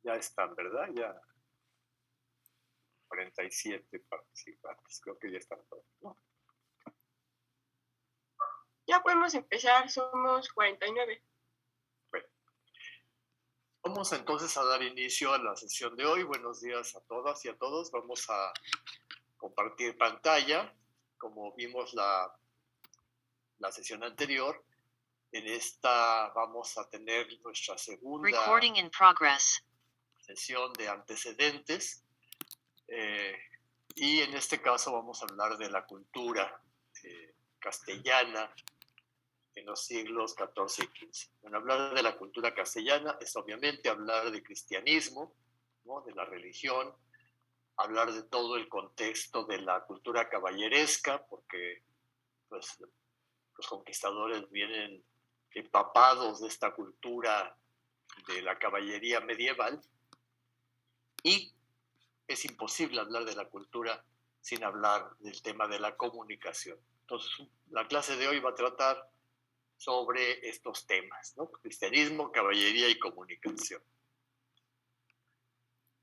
Ya están, ¿verdad? Ya 47 participantes, creo que ya están todos, ¿no? Ya podemos empezar, somos 49. Bueno, vamos entonces a dar inicio a la sesión de hoy. Buenos días a todas y a todos. Vamos a compartir pantalla. Como vimos la sesión anterior, en esta vamos a tener nuestra segunda sesión de antecedentes. Y en este caso vamos a hablar de la cultura castellana en los siglos XIV y XV. Bueno, hablar de la cultura castellana es obviamente hablar de cristianismo, ¿no? De la religión, hablar de todo el contexto de la cultura caballeresca, porque pues, los conquistadores vienen empapados de esta cultura de la caballería medieval, y es imposible hablar de la cultura sin hablar del tema de la comunicación. Entonces, la clase de hoy va a tratar sobre estos temas, ¿no? Cristianismo, caballería y comunicación.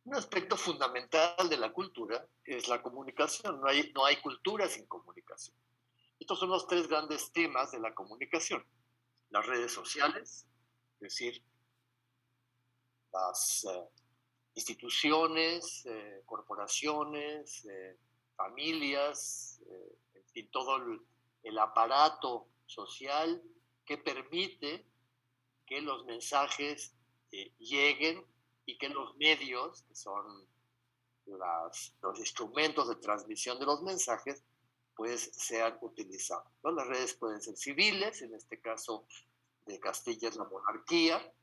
Un aspecto fundamental de la cultura es la comunicación. No hay cultura sin comunicación. Estos son los tres grandes temas de la comunicación. Las redes sociales, es decir, las instituciones, corporaciones, familias, en fin, todo el aparato social que permite que los mensajes lleguen y que los medios, que son los instrumentos de transmisión de los mensajes, pues sean utilizados, ¿no? Las redes pueden ser civiles, en este caso de Castilla es la monarquía,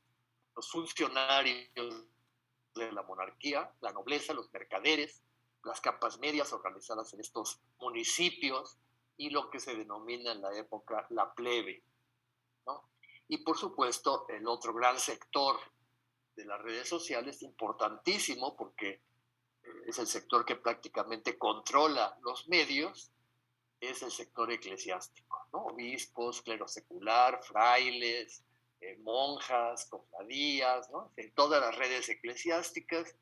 los funcionarios de la monarquía, la nobleza, los mercaderes, las capas medias organizadas en estos municipios y lo que se denomina en la época la plebe, ¿no? Y por supuesto, el otro gran sector de las redes sociales, importantísimo porque es el sector que prácticamente controla los medios, es el sector eclesiástico, ¿no? Obispos, clero secular, frailes, monjas, cofradías, ¿no? En todas las redes eclesiásticas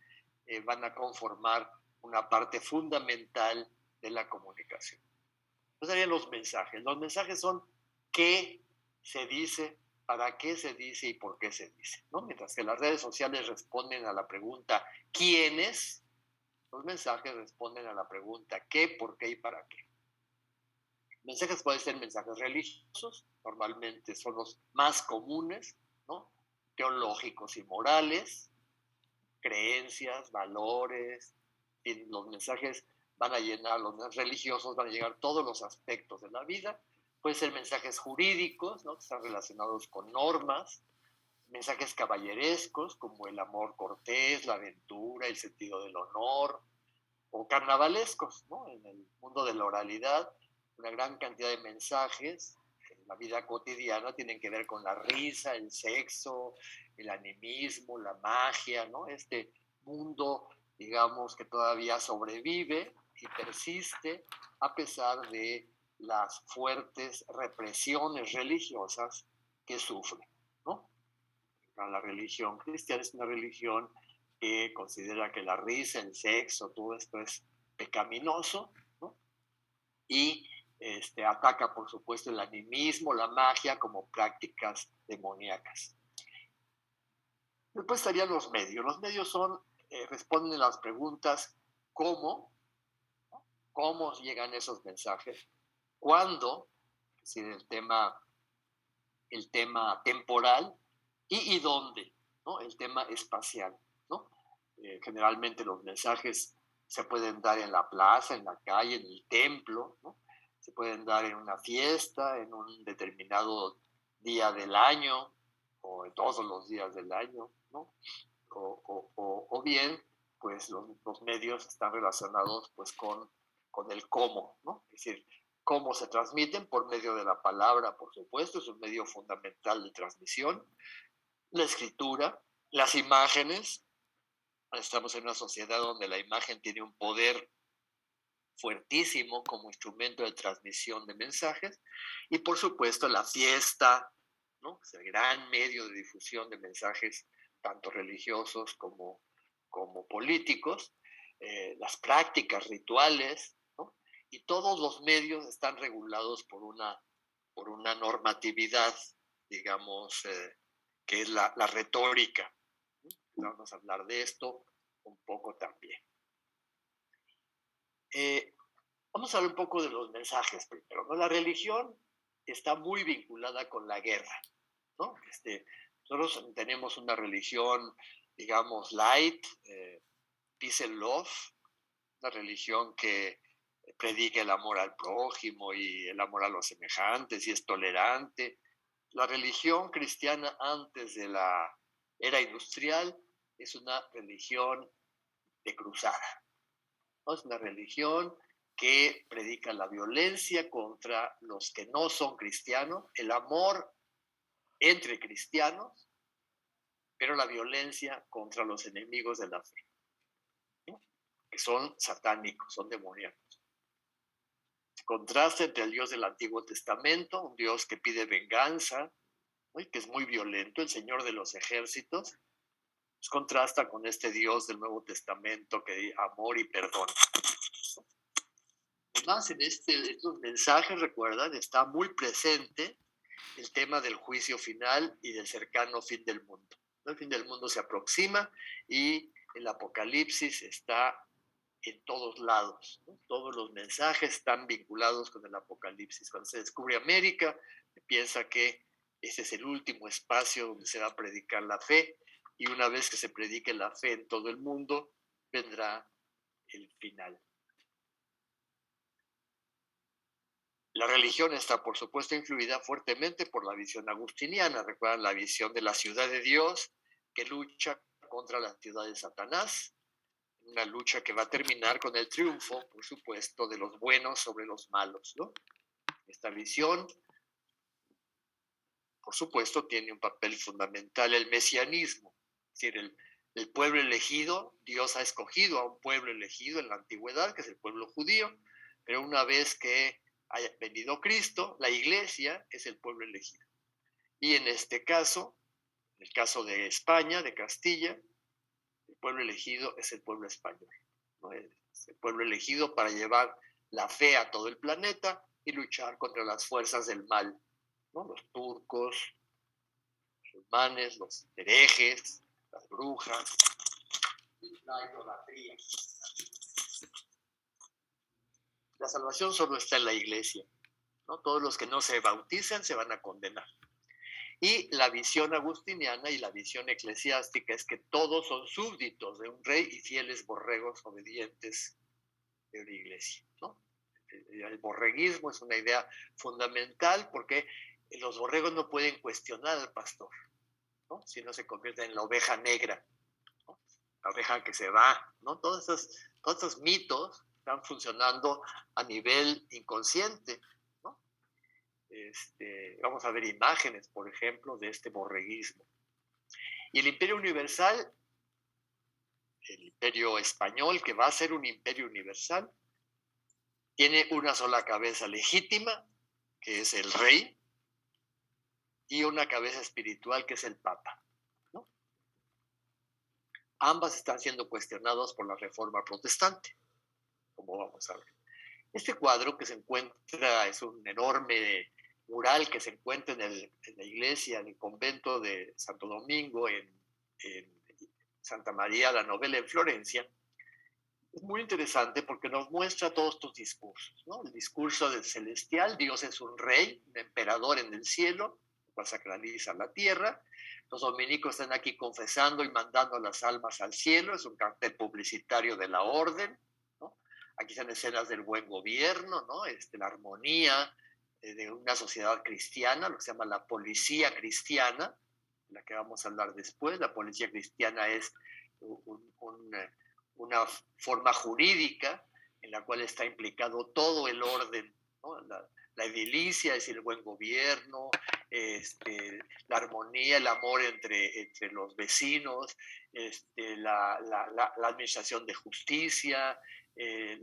van a conformar una parte fundamental de la comunicación. Entonces serían los mensajes. Los mensajes son qué se dice, para qué se dice y por qué se dice, ¿no? Mientras que las redes sociales responden a la pregunta ¿quiénes? Los mensajes responden a la pregunta qué, por qué y para qué. Mensajes pueden ser mensajes religiosos, normalmente son los más comunes, ¿no? Teológicos y morales, creencias, valores, y los mensajes van a llenar, los religiosos van a llegar todos los aspectos de la vida. Pueden ser mensajes jurídicos, ¿no? Que están relacionados con normas, mensajes caballerescos como el amor cortés, la aventura, el sentido del honor, o carnavalescos, ¿no? En el mundo de la oralidad, una gran cantidad de mensajes en la vida cotidiana tienen que ver con la risa, el sexo, el animismo, la magia, ¿no? Este mundo, digamos, que todavía sobrevive y persiste a pesar de las fuertes represiones religiosas que sufre, ¿no? La religión cristiana es una religión que considera que la risa, el sexo, todo esto es pecaminoso, ¿no? Y ataca, por supuesto, el animismo, la magia como prácticas demoníacas. Después estarían los medios. Los medios responden a las preguntas ¿cómo? ¿Cómo llegan esos mensajes? ¿Cuándo? Es decir, el tema temporal y dónde, ¿no? El tema espacial, ¿no? Generalmente los mensajes se pueden dar en la plaza, en la calle, en el templo, ¿no? Se pueden dar en una fiesta, en un determinado día del año o en todos los días del año, ¿no? O bien, pues los medios están relacionados pues con el cómo, ¿no? Es decir, cómo se transmiten por medio de la palabra, por supuesto, es un medio fundamental de transmisión, la escritura, las imágenes. Estamos en una sociedad donde la imagen tiene un poder fuertísimo como instrumento de transmisión de mensajes, y por supuesto la fiesta, ¿no? Es el gran medio de difusión de mensajes tanto religiosos como como políticos, las prácticas rituales, ¿no? Y todos los medios están regulados por una normatividad, digamos, que es la retórica. Vamos a hablar de esto un poco también. Vamos a hablar un poco de los mensajes primero, ¿no? La religión está muy vinculada con la guerra, ¿no? Nosotros tenemos una religión, digamos, light, peace and love, una religión que predica el amor al prójimo y el amor a los semejantes y es tolerante. La religión cristiana antes de la era industrial es una religión de cruzada, ¿no? Es una religión que predica la violencia contra los que no son cristianos, el amor entre cristianos, pero la violencia contra los enemigos de la fe, ¿no? Que son satánicos, son demoníacos. Contrasta entre el Dios del Antiguo Testamento, un Dios que pide venganza, ¿no? Y que es muy violento, el Señor de los ejércitos, pues contrasta con este Dios del Nuevo Testamento que es amor y perdón. Además, en estos mensajes, recuerdan, está muy presente el tema del juicio final y del cercano fin del mundo. El fin del mundo se aproxima y el Apocalipsis está en todos lados, ¿no? Todos los mensajes están vinculados con el Apocalipsis. Cuando se descubre América, se piensa que ese es el último espacio donde se va a predicar la fe, y una vez que se predique la fe en todo el mundo, vendrá el final. La religión está, por supuesto, influida fuertemente por la visión agustiniana. Recuerdan la visión de la ciudad de Dios que lucha contra la ciudad de Satanás, una lucha que va a terminar con el triunfo, por supuesto, de los buenos sobre los malos, ¿no? Esta visión, por supuesto, tiene un papel fundamental el mesianismo, es decir, el pueblo elegido. Dios ha escogido a un pueblo elegido en la antigüedad, que es el pueblo judío, pero una vez que haya venido Cristo, la iglesia es el pueblo elegido. Y en este caso, en el caso de España, de Castilla, el pueblo elegido es el pueblo español, ¿no? Es el pueblo elegido para llevar la fe a todo el planeta y luchar contra las fuerzas del mal, ¿no? Los turcos, los musulmanes, los herejes, las brujas, la idolatría. La salvación solo está en la iglesia, ¿no? Todos los que no se bautizan se van a condenar. Y la visión agustiniana y la visión eclesiástica es que todos son súbditos de un rey y fieles borregos obedientes de una iglesia, ¿no? El borreguismo es una idea fundamental porque los borregos no pueden cuestionar al pastor, ¿no? Si no se convierte en la oveja negra, ¿no? La oveja que se va, ¿no? Todos esos mitos están funcionando a nivel inconsciente, ¿no? Vamos a ver imágenes, por ejemplo, de este borreguismo. Y el imperio universal, el imperio español, que va a ser un imperio universal, tiene una sola cabeza legítima, que es el rey, y una cabeza espiritual, que es el papa, ¿no? Ambas están siendo cuestionadas por la Reforma Protestante, como vamos a ver. Este cuadro que se encuentra, es un enorme mural que se encuentra en la iglesia, en el convento de Santo Domingo, en Santa María la Novella, en Florencia. Es muy interesante porque nos muestra todos estos discursos, ¿no? El discurso del celestial: Dios es un rey, un emperador en el cielo, lo cual sacraliza la tierra. Los dominicos están aquí confesando y mandando las almas al cielo, es un cartel publicitario de la orden, ¿no? Aquí están escenas del buen gobierno, ¿no? La armonía de una sociedad cristiana, lo que se llama la policía cristiana, de la que vamos a hablar después. La policía cristiana es una forma jurídica en la cual está implicado todo el orden, ¿no? La edilicia, es decir, el buen gobierno, la armonía, el amor entre los vecinos, la administración de justicia,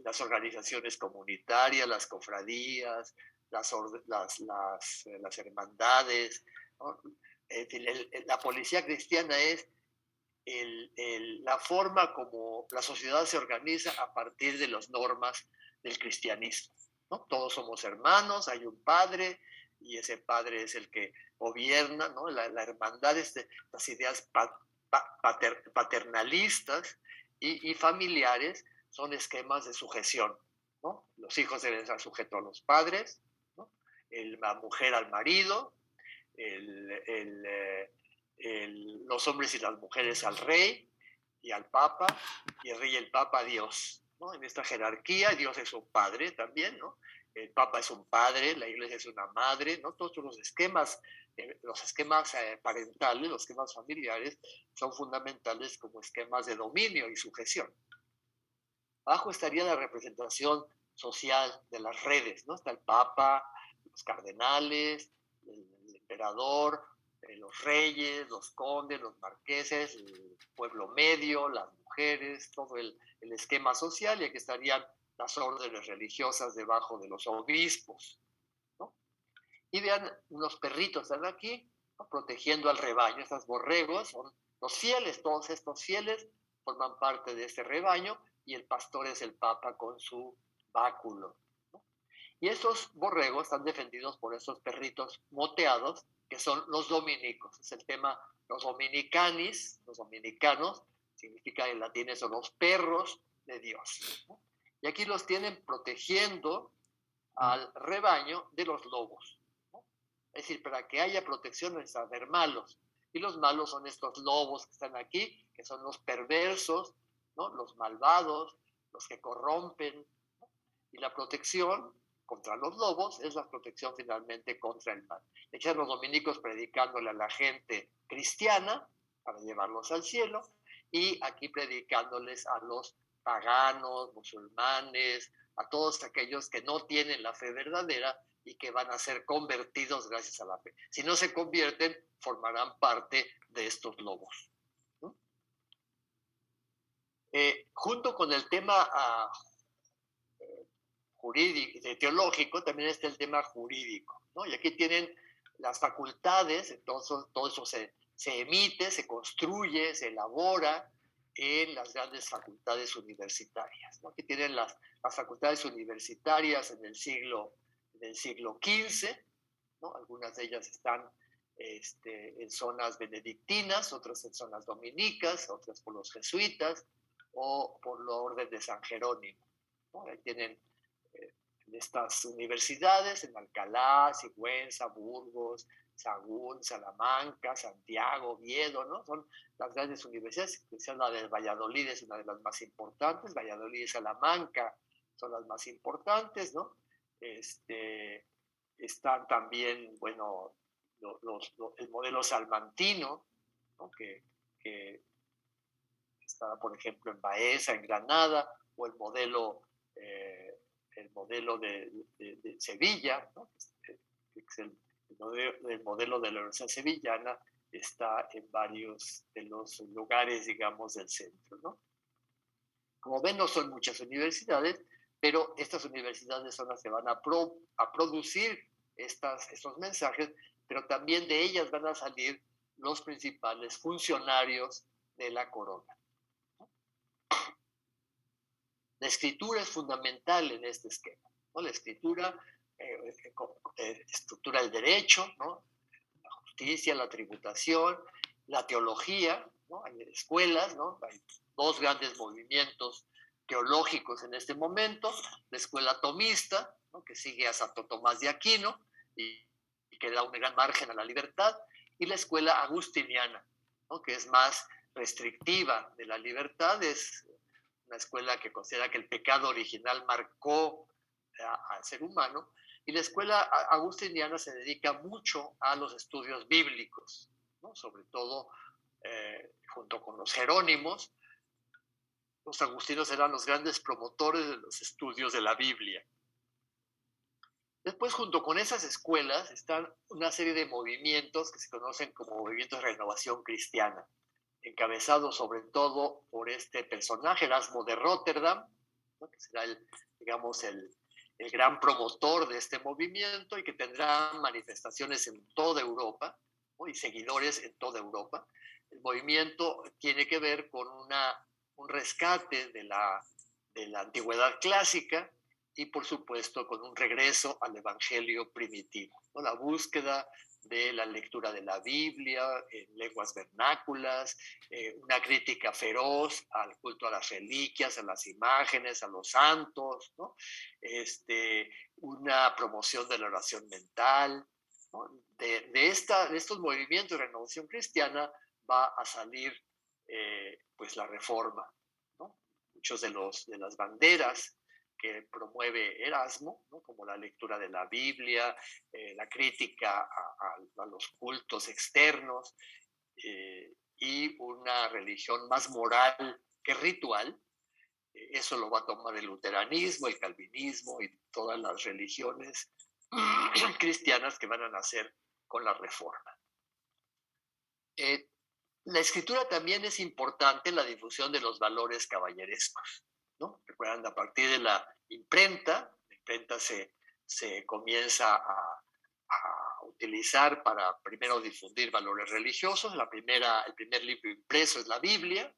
las organizaciones comunitarias, las cofradías, las hermandades, ¿no? La policía cristiana es la forma como la sociedad se organiza a partir de las normas del cristianismo, ¿no? Todos somos hermanos, hay un padre, y ese padre es el que gobierna, ¿no? La hermandad es de las ideas paternalistas y familiares son esquemas de sujeción, ¿no? Los hijos deben estar sujetos a los padres, ¿no? La mujer al marido, los hombres y las mujeres al rey y al papa, y el rey y el papa a Dios, ¿no? En esta jerarquía, Dios es un padre también, ¿no? El papa es un padre, la iglesia es una madre, ¿no? Todos los esquemas parentales, los esquemas familiares, son fundamentales como esquemas de dominio y sujeción. Abajo estaría la representación social de las redes, ¿no? Está el papa, los cardenales, el emperador, los reyes, los condes, los marqueses, el pueblo medio, las mujeres, todo el esquema social, y aquí estarían las órdenes religiosas debajo de los obispos, ¿no? Y vean, unos perritos están aquí, ¿no? Protegiendo al rebaño. Estos borregos son los fieles, todos estos fieles forman parte de este rebaño, y el pastor es el papa con su báculo, ¿no? Y estos borregos están defendidos por estos perritos moteados, que son los dominicos. Es el tema, los dominicanis, los dominicanos, significa en latín son los perros de Dios, ¿no? Y aquí los tienen protegiendo al rebaño de los lobos, ¿no? Es decir, para que haya protección necesitan haber malos. Y los malos son estos lobos que están aquí, que son los perversos, ¿no? Los malvados, los que corrompen, ¿no? Y la protección contra los lobos es la protección finalmente contra el mal. Echan los dominicos predicándole a la gente cristiana para llevarlos al cielo, y aquí predicándoles a los paganos, musulmanes, a todos aquellos que no tienen la fe verdadera y que van a ser convertidos gracias a la fe. Si no se convierten, formarán parte de estos lobos, ¿no? Junto con el tema jurídico, teológico, también está el tema jurídico, ¿no? Y aquí tienen las facultades, entonces todo eso se emite, se construye, se elabora en las grandes facultades universitarias, ¿no? Aquí tienen las facultades universitarias en el siglo XV, ¿no? Algunas de ellas están en zonas benedictinas, otras en zonas dominicas, otras por los jesuitas o por la orden de San Jerónimo, ¿no? Ahí tienen estas universidades en Alcalá, Sigüenza, Burgos, Sahagún, Salamanca, Santiago, Oviedo, ¿no? Son las grandes universidades. La de Valladolid es una de las más importantes, Valladolid y Salamanca son las más importantes, ¿no? Están también, bueno, el modelo salmantino, ¿no? que está, por ejemplo, en Baeza, en Granada, o el modelo de Sevilla, ¿no? El modelo de la Universidad Sevillana está en varios de los lugares, digamos, del centro, ¿no? Como ven, no son muchas universidades, pero estas universidades son las que van a producir estos mensajes, pero también de ellas van a salir los principales funcionarios de la corona. La escritura es fundamental en este esquema, ¿no? La escritura estructura el derecho, ¿no? La justicia, la tributación, la teología, ¿no? Hay escuelas, ¿no? Hay dos grandes movimientos teológicos en este momento: la escuela tomista, ¿no? Que sigue a Santo Tomás de Aquino y que da un gran margen a la libertad, y la escuela agustiniana, ¿no? Que es más restrictiva de la libertad, es una escuela que considera que el pecado original marcó al ser humano, y la escuela agustiniana se dedica mucho a los estudios bíblicos, ¿no? Sobre todo junto con los jerónimos. Los agustinos eran los grandes promotores de los estudios de la Biblia. Después, junto con esas escuelas, están una serie de movimientos que se conocen como movimientos de renovación cristiana, encabezado sobre todo por este personaje, Erasmo de Róterdam, ¿no? Que será el gran promotor de este movimiento, y que tendrá manifestaciones en toda Europa, ¿no? Y seguidores en toda Europa. el movimiento tiene que ver con un rescate de la antigüedad clásica y, por supuesto, con un regreso al evangelio primitivo, ¿no? La búsqueda de la lectura de la Biblia en lenguas vernáculas, una crítica feroz al culto a las reliquias, a las imágenes, a los santos, ¿no? Una promoción de la oración mental, ¿no? De estos movimientos de renovación cristiana va a salir pues la reforma, ¿no? Muchos de las banderas que promueve Erasmo, ¿no? Como la lectura de la Biblia, la crítica a los cultos externos y una religión más moral que ritual. Eso lo va a tomar el luteranismo, el calvinismo y todas las religiones cristianas que van a nacer con la reforma. La escritura también es importante en la difusión de los valores caballerescos, ¿no? Recuerdan, a partir de la imprenta se comienza a utilizar para primero difundir valores religiosos. El primer libro impreso es la Biblia,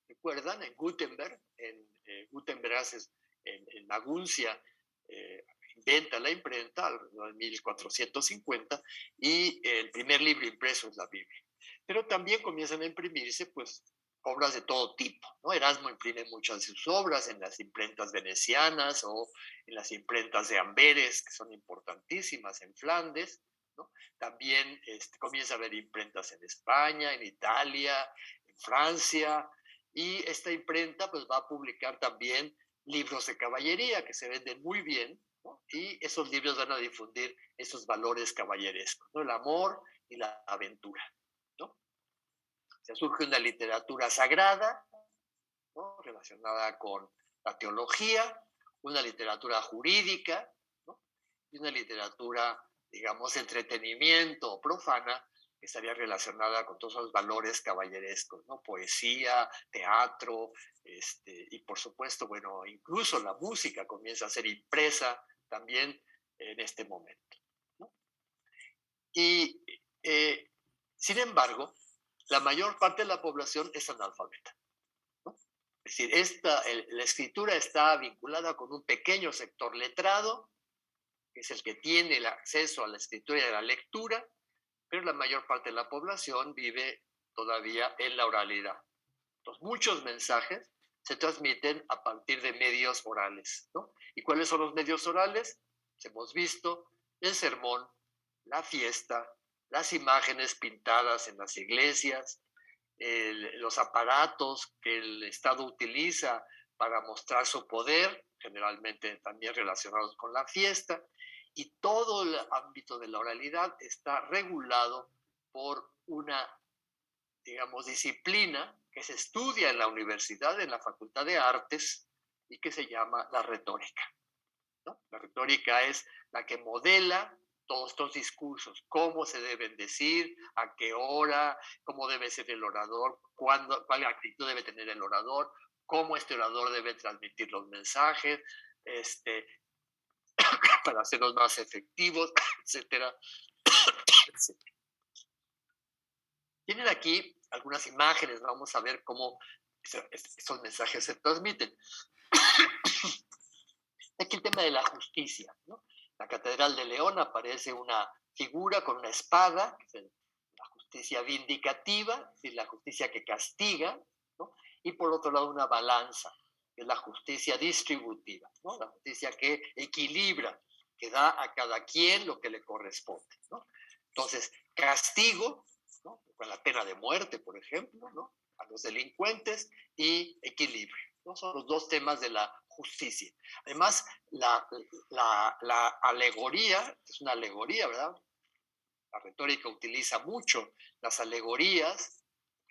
recuerdan, en Gutenberg, Gutenberg en Maguncia, inventa la imprenta en 1450 y el primer libro impreso es la Biblia. Pero también comienzan a imprimirse pues obras de todo tipo, ¿no? Erasmo imprime muchas de sus obras en las imprentas venecianas o en las imprentas de Amberes, que son importantísimas en Flandes, ¿no? También comienza a haber imprentas en España, en Italia, en Francia, y esta imprenta pues va a publicar también libros de caballería que se venden muy bien, ¿no? Y esos libros van a difundir esos valores caballerescos, ¿no? El amor y la aventura, ¿no? Se surge una literatura sagrada, ¿no? Relacionada con la teología, una literatura jurídica, ¿no? Y una literatura, digamos, entretenimiento o profana, que estaría relacionada con todos los valores caballerescos, ¿no? Poesía, teatro, y por supuesto, bueno, incluso la música comienza a ser impresa también en este momento, ¿no? Y, sin embargo, la mayor parte de la población es analfabeta, ¿no? Es decir, la escritura está vinculada con un pequeño sector letrado, que es el que tiene el acceso a la escritura y a la lectura, pero la mayor parte de la población vive todavía en la oralidad. Entonces, muchos mensajes se transmiten a partir de medios orales, ¿no? ¿Y cuáles son los medios orales? Hemos visto el sermón, la fiesta, las imágenes pintadas en las iglesias, los aparatos que el Estado utiliza para mostrar su poder, generalmente también relacionados con la fiesta, y todo el ámbito de la oralidad está regulado por una, digamos, disciplina que se estudia en la universidad, en la Facultad de Artes, y que se llama la retórica, ¿no? La retórica es la que modela todos estos discursos, cómo se deben decir, a qué hora, cómo debe ser el orador, cuál actitud debe tener el orador, cómo este orador debe transmitir los mensajes, para hacerlos más efectivos, etcétera, etcétera. Tienen aquí algunas imágenes, vamos a ver cómo esos mensajes se transmiten. Aquí el tema de la justicia, ¿no? La Catedral de León aparece una figura con una espada, que es la justicia vindicativa, es decir, la justicia que castiga, ¿no? Y por otro lado una balanza, que es la justicia distributiva, ¿no? La justicia que equilibra, que da a cada quien lo que le corresponde, ¿no? Entonces, castigo, ¿no? Con la pena de muerte, por ejemplo, ¿no? A los delincuentes, y equilibrio, ¿no? Son los dos temas de la justicia. Además, la alegoría, es una alegoría, ¿verdad? La retórica utiliza mucho las alegorías,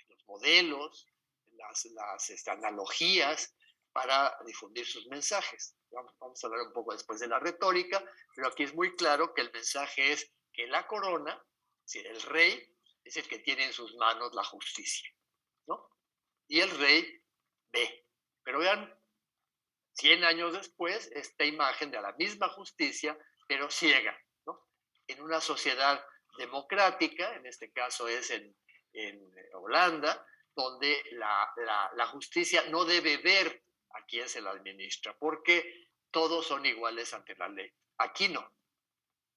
los modelos, las analogías para difundir sus mensajes. Vamos a hablar un poco después de la retórica, pero aquí es muy claro que el mensaje es que la corona, es decir, el rey, es el que tiene en sus manos la justicia, ¿no? Y el rey ve. Pero vean, 100 años después, esta imagen de la misma justicia, pero ciega, ¿no? En una sociedad democrática, en este caso es en en Holanda, donde la justicia no debe ver a quién se la administra, porque todos son iguales ante la ley. Aquí no.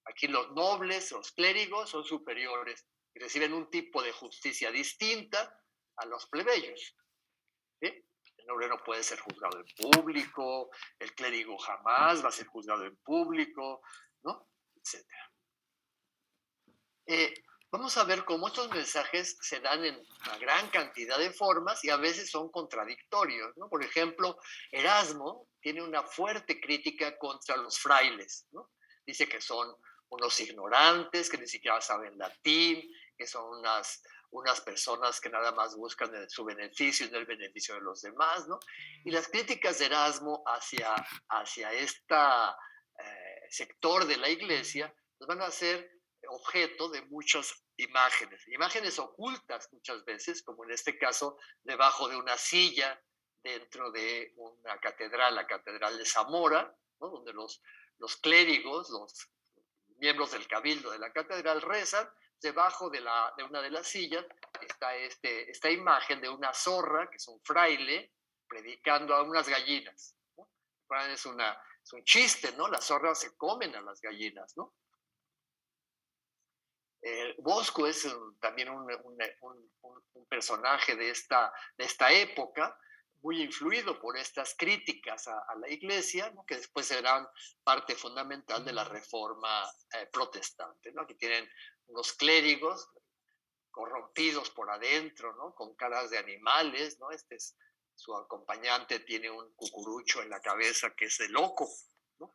Aquí los nobles, los clérigos son superiores y reciben un tipo de justicia distinta a los plebeyos. ¿Sí? El noble no puede ser juzgado en público, el clérigo jamás va a ser juzgado en público, ¿no? Etcétera. Vamos a ver cómo estos mensajes se dan en una gran cantidad de formas y a veces son contradictorios, ¿no? Por ejemplo, Erasmo tiene una fuerte crítica contra los frailes, ¿no? Dice que son unos ignorantes, que ni siquiera saben latín, que son unas personas que nada más buscan su beneficio y no el beneficio de los demás, ¿no? Y las críticas de Erasmo hacia este sector de la iglesia pues van a ser objeto de muchas imágenes ocultas muchas veces, como en este caso debajo de una silla dentro de una catedral, la Catedral de Zamora, ¿no? Donde los clérigos, los miembros del cabildo de la catedral rezan. Debajo de una de las sillas está esta imagen de una zorra, que es un fraile, predicando a unas gallinas, ¿no? Es un chiste, ¿no? Las zorras se comen a las gallinas, ¿no? Bosco es también un personaje de esta época, muy influido por estas críticas a la iglesia, ¿no? Que después serán parte fundamental de la reforma protestante, ¿no? Que tienen unos clérigos corrompidos por adentro, ¿no? Con caras de animales, ¿no? Su acompañante tiene un cucurucho en la cabeza que es de loco, ¿no?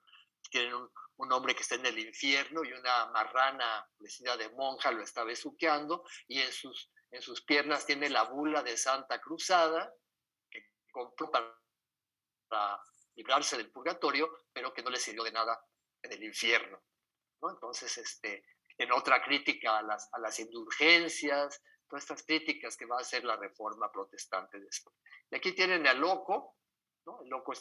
Tienen un hombre que está en el infierno y una marrana vestida de monja lo está besuqueando, y en sus piernas tiene la bula de Santa Cruzada, que compró para librarse del purgatorio, pero que no le sirvió de nada en el infierno, ¿no? Entonces, en otra crítica a las indulgencias, todas estas críticas que va a hacer la reforma protestante después. Y aquí tienen al loco, ¿no? El loco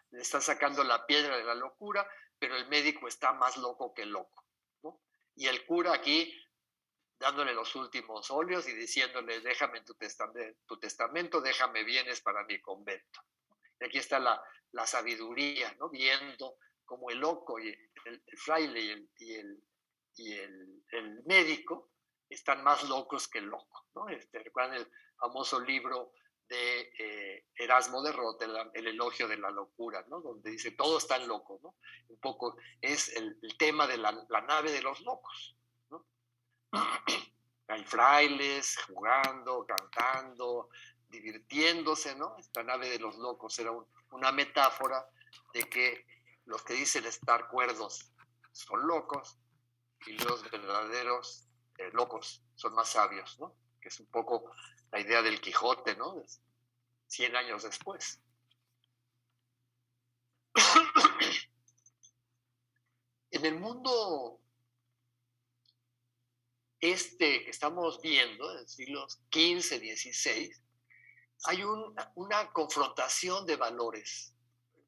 le está sacando la piedra de la locura, pero el médico está más loco que loco, ¿no? Y el cura aquí dándole los últimos óleos y diciéndole: déjame en tu testamento, déjame bienes para mi convento. Y aquí está la sabiduría, ¿no? Viendo como el loco y el fraile y el médico están más locos que el loco, ¿no? Recuerdan el famoso libro de Erasmo de Rotterdam, El elogio de la locura, ¿no? Donde dice: todos están locos, ¿no? Un poco es el tema de la nave de los locos, ¿no? Hay frailes jugando, cantando, divirtiéndose, ¿no? Esta nave de los locos era una metáfora de que los que dicen estar cuerdos son locos y los verdaderos locos son más sabios, ¿no? Que es un poco la idea del Quijote, ¿no? 100 años después. En el mundo que estamos viendo, en los siglos XV, XVI, hay una confrontación de valores,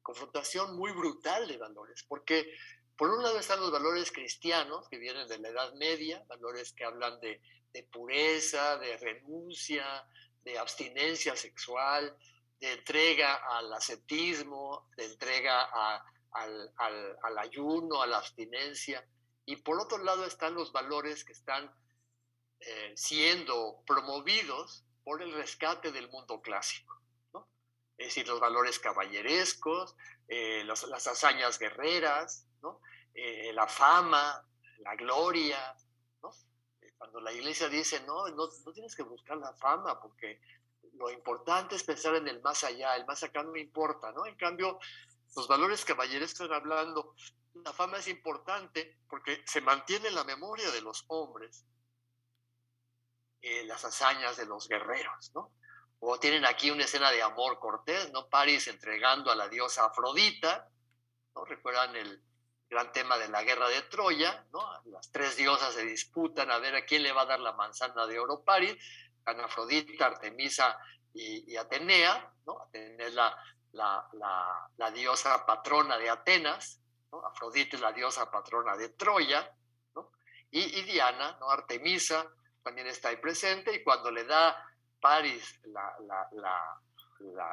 confrontación muy brutal de valores, porque por un lado están los valores cristianos que vienen de la Edad Media, valores que hablan de pureza, de renuncia, de abstinencia sexual, de entrega al ascetismo, de entrega al ayuno, a la abstinencia. Y por otro lado están los valores que están siendo promovidos por el rescate del mundo clásico, ¿no? Es decir, los valores caballerescos, las hazañas guerreras, ¿no? La fama, la gloria, ¿no? Cuando la iglesia dice: no tienes que buscar la fama, porque lo importante es pensar en el más allá, el más acá no me importa, ¿no? En cambio, los valores caballerescos están hablando: la fama es importante porque se mantiene en la memoria de los hombres las hazañas de los guerreros, ¿no? O tienen aquí una escena de amor cortés, ¿no? París entregando a la diosa Afrodita, ¿no? Recuerdan el gran tema de la guerra de Troya, ¿no? Las tres diosas se disputan a ver a quién le va a dar la manzana de oro París: Afrodita, Artemisa y Atenea, ¿no? Atenea es la diosa patrona de Atenas, ¿no? Afrodita es la diosa patrona de Troya, ¿no? Y Diana, ¿no? Artemisa, también está ahí presente, y cuando le da Paris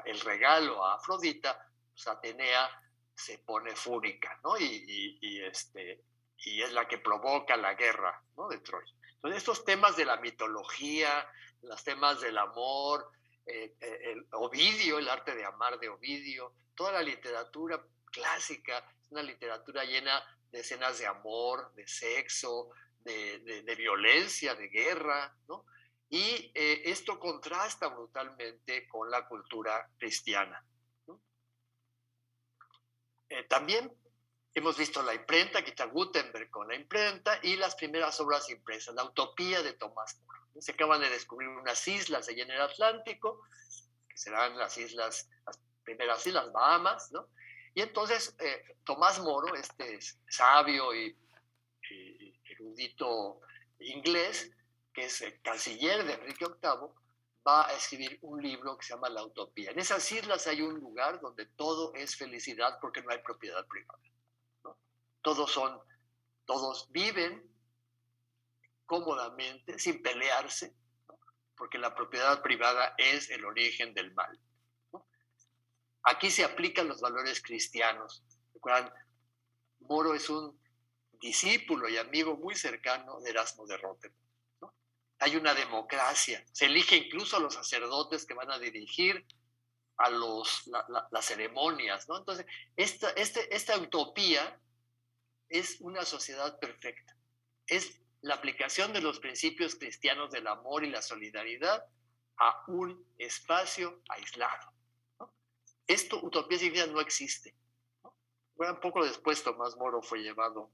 el regalo a Afrodita, pues Atenea se pone fúrica, ¿no? Y es la que provoca la guerra, ¿no?, de Troya. Entonces, estos temas de la mitología, los temas del amor, el Ovidio, el arte de amar de Ovidio, toda la literatura clásica es una literatura llena de escenas de amor, de sexo, de violencia, de guerra, ¿no? Y esto contrasta brutalmente con la cultura cristiana, ¿no? También hemos visto la imprenta, aquí está Gutenberg con la imprenta, y las primeras obras impresas, la Utopía de Tomás Moro. Se acaban de descubrir unas islas allá en el Atlántico, que serán las primeras islas Bahamas, ¿no? Y entonces Tomás Moro, este sabio y erudito inglés, que es el canciller de Enrique VIII, va a escribir un libro que se llama La Utopía. En esas islas hay un lugar donde todo es felicidad porque no hay propiedad privada, ¿no? Todos viven cómodamente, sin pelearse, ¿no?, porque la propiedad privada es el origen del mal, ¿no? Aquí se aplican los valores cristianos. ¿Recuerdan? Moro es un discípulo y amigo muy cercano de Erasmo de Róterdam, ¿no? Hay una democracia, se elige incluso a los sacerdotes que van a dirigir a las ceremonias, ¿no? Entonces, esta utopía es una sociedad perfecta, es la aplicación de los principios cristianos del amor y la solidaridad a un espacio aislado, ¿no? Utopía significa no existe, ¿no? Bueno, poco después Tomás Moro fue llevado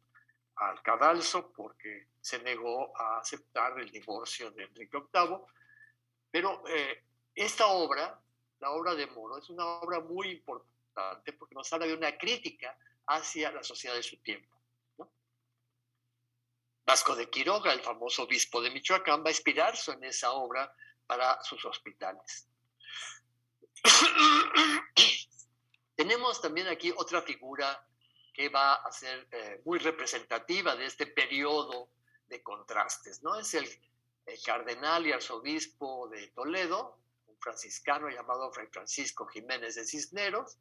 al cadalso porque se negó a aceptar el divorcio de Enrique VIII, pero esta obra, la obra de Moro, es una obra muy importante porque nos habla de una crítica hacia la sociedad de su tiempo, ¿no? Vasco de Quiroga, el famoso obispo de Michoacán, va a inspirarse en esa obra para sus hospitales. Tenemos también aquí otra figura que va a ser muy representativa de este periodo de contrastes, ¿no? Es el cardenal y arzobispo de Toledo, un franciscano llamado Fray Francisco Jiménez de Cisneros,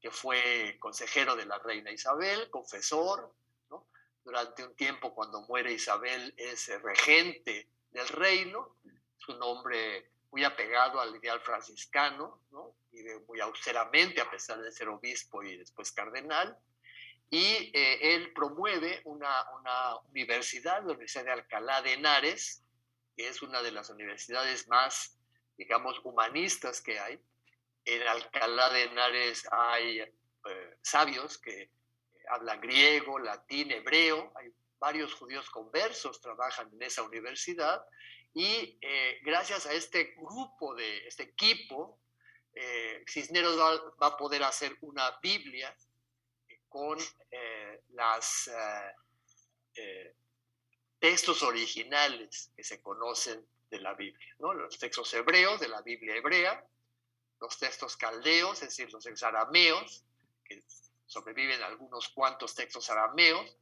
que fue consejero de la reina Isabel, confesor, ¿no? Durante un tiempo, cuando muere Isabel, es regente del reino. Es un hombre muy apegado al ideal franciscano, ¿no? Vive muy austeramente a pesar de ser obispo y después cardenal. Y él promueve una universidad, la Universidad de Alcalá de Henares, que es una de las universidades más, digamos, humanistas que hay. En Alcalá de Henares hay sabios que hablan griego, latín, hebreo. Hay varios judíos conversos trabajan en esa universidad. Y gracias a este grupo, este equipo, Cisneros va a poder hacer una Biblia con los textos originales que se conocen de la Biblia, ¿no? Los textos hebreos de la Biblia hebrea, los textos caldeos, es decir, los textos arameos, que sobreviven algunos cuantos textos arameos,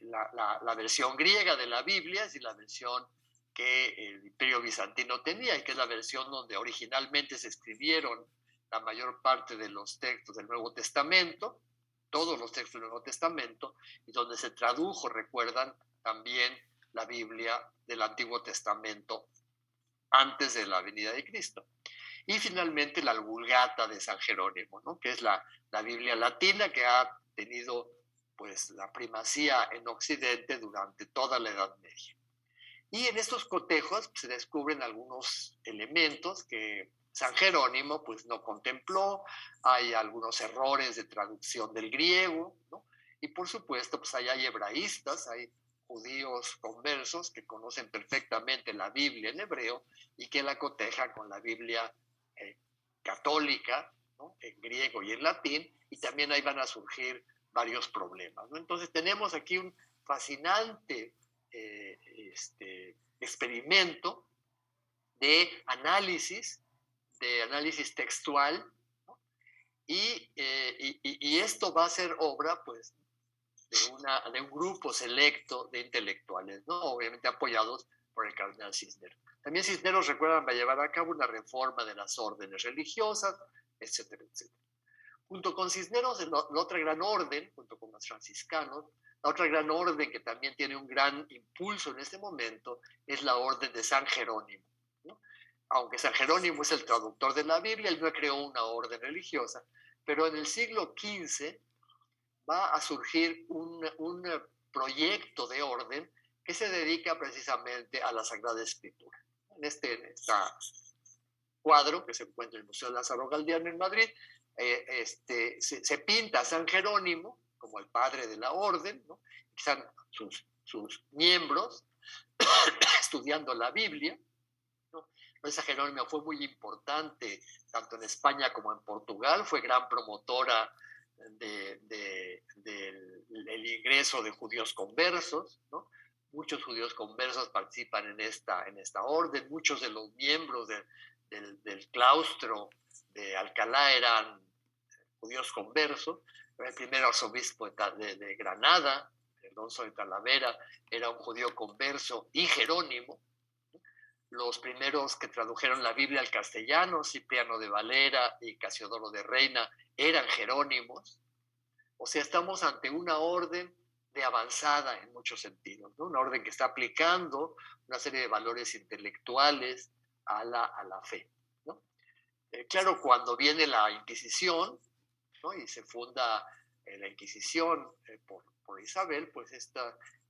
la versión griega de la Biblia, es decir, la versión que el Imperio Bizantino tenía, y que es la versión donde originalmente se escribieron la mayor parte de los textos del Nuevo Testamento, todos los textos del Nuevo Testamento, y donde se tradujo, recuerdan, también la Biblia del Antiguo Testamento antes de la venida de Cristo. Y finalmente la Vulgata de San Jerónimo, ¿no?, que es la Biblia latina que ha tenido pues la primacía en Occidente durante toda la Edad Media. Y en estos cotejos se descubren algunos elementos que San Jerónimo pues no contempló. Hay algunos errores de traducción del griego, ¿no? Y por supuesto pues hay hebraístas, hay judíos conversos que conocen perfectamente la Biblia en hebreo y que la cotejan con la Biblia católica, ¿no?, en griego y en latín, y también ahí van a surgir varios problemas, ¿no? Entonces tenemos aquí un fascinante experimento de análisis textual, ¿no? Y esto va a ser obra pues de un grupo selecto de intelectuales, ¿no?, obviamente apoyados por el cardenal Cisneros. También Cisneros, recuerdan, va a llevar a cabo una reforma de las órdenes religiosas, etcétera, etcétera. Junto con Cisneros, la otra gran orden, junto con los franciscanos, la otra gran orden que también tiene un gran impulso en este momento es la orden de San Jerónimo, ¿no? Aunque San Jerónimo es el traductor de la Biblia, él no creó una orden religiosa, pero en el siglo XV va a surgir un proyecto de orden que se dedica precisamente a la Sagrada Escritura. En este cuadro que se encuentra en el Museo Lázaro Galdiano en Madrid, se pinta a San Jerónimo como el padre de la orden, ¿no? Están sus miembros estudiando la Biblia, ¿no? San Jerónimo fue muy importante tanto en España como en Portugal, fue gran promotora del ingreso de judíos conversos, ¿no? Muchos judíos conversos participan en esta orden, muchos de los miembros del claustro de Alcalá eran judíos conversos. El primer arzobispo de Granada, Alonso de Talavera, era un judío converso y Jerónimo. Los primeros que tradujeron la Biblia al castellano, Cipriano de Valera y Casiodoro de Reina, eran jerónimos. O sea, estamos ante una orden de avanzada en muchos sentidos, ¿no? Una orden que está aplicando una serie de valores intelectuales a la fe, ¿no? Claro, cuando viene la Inquisición, ¿no? Y se funda la Inquisición por Isabel, pues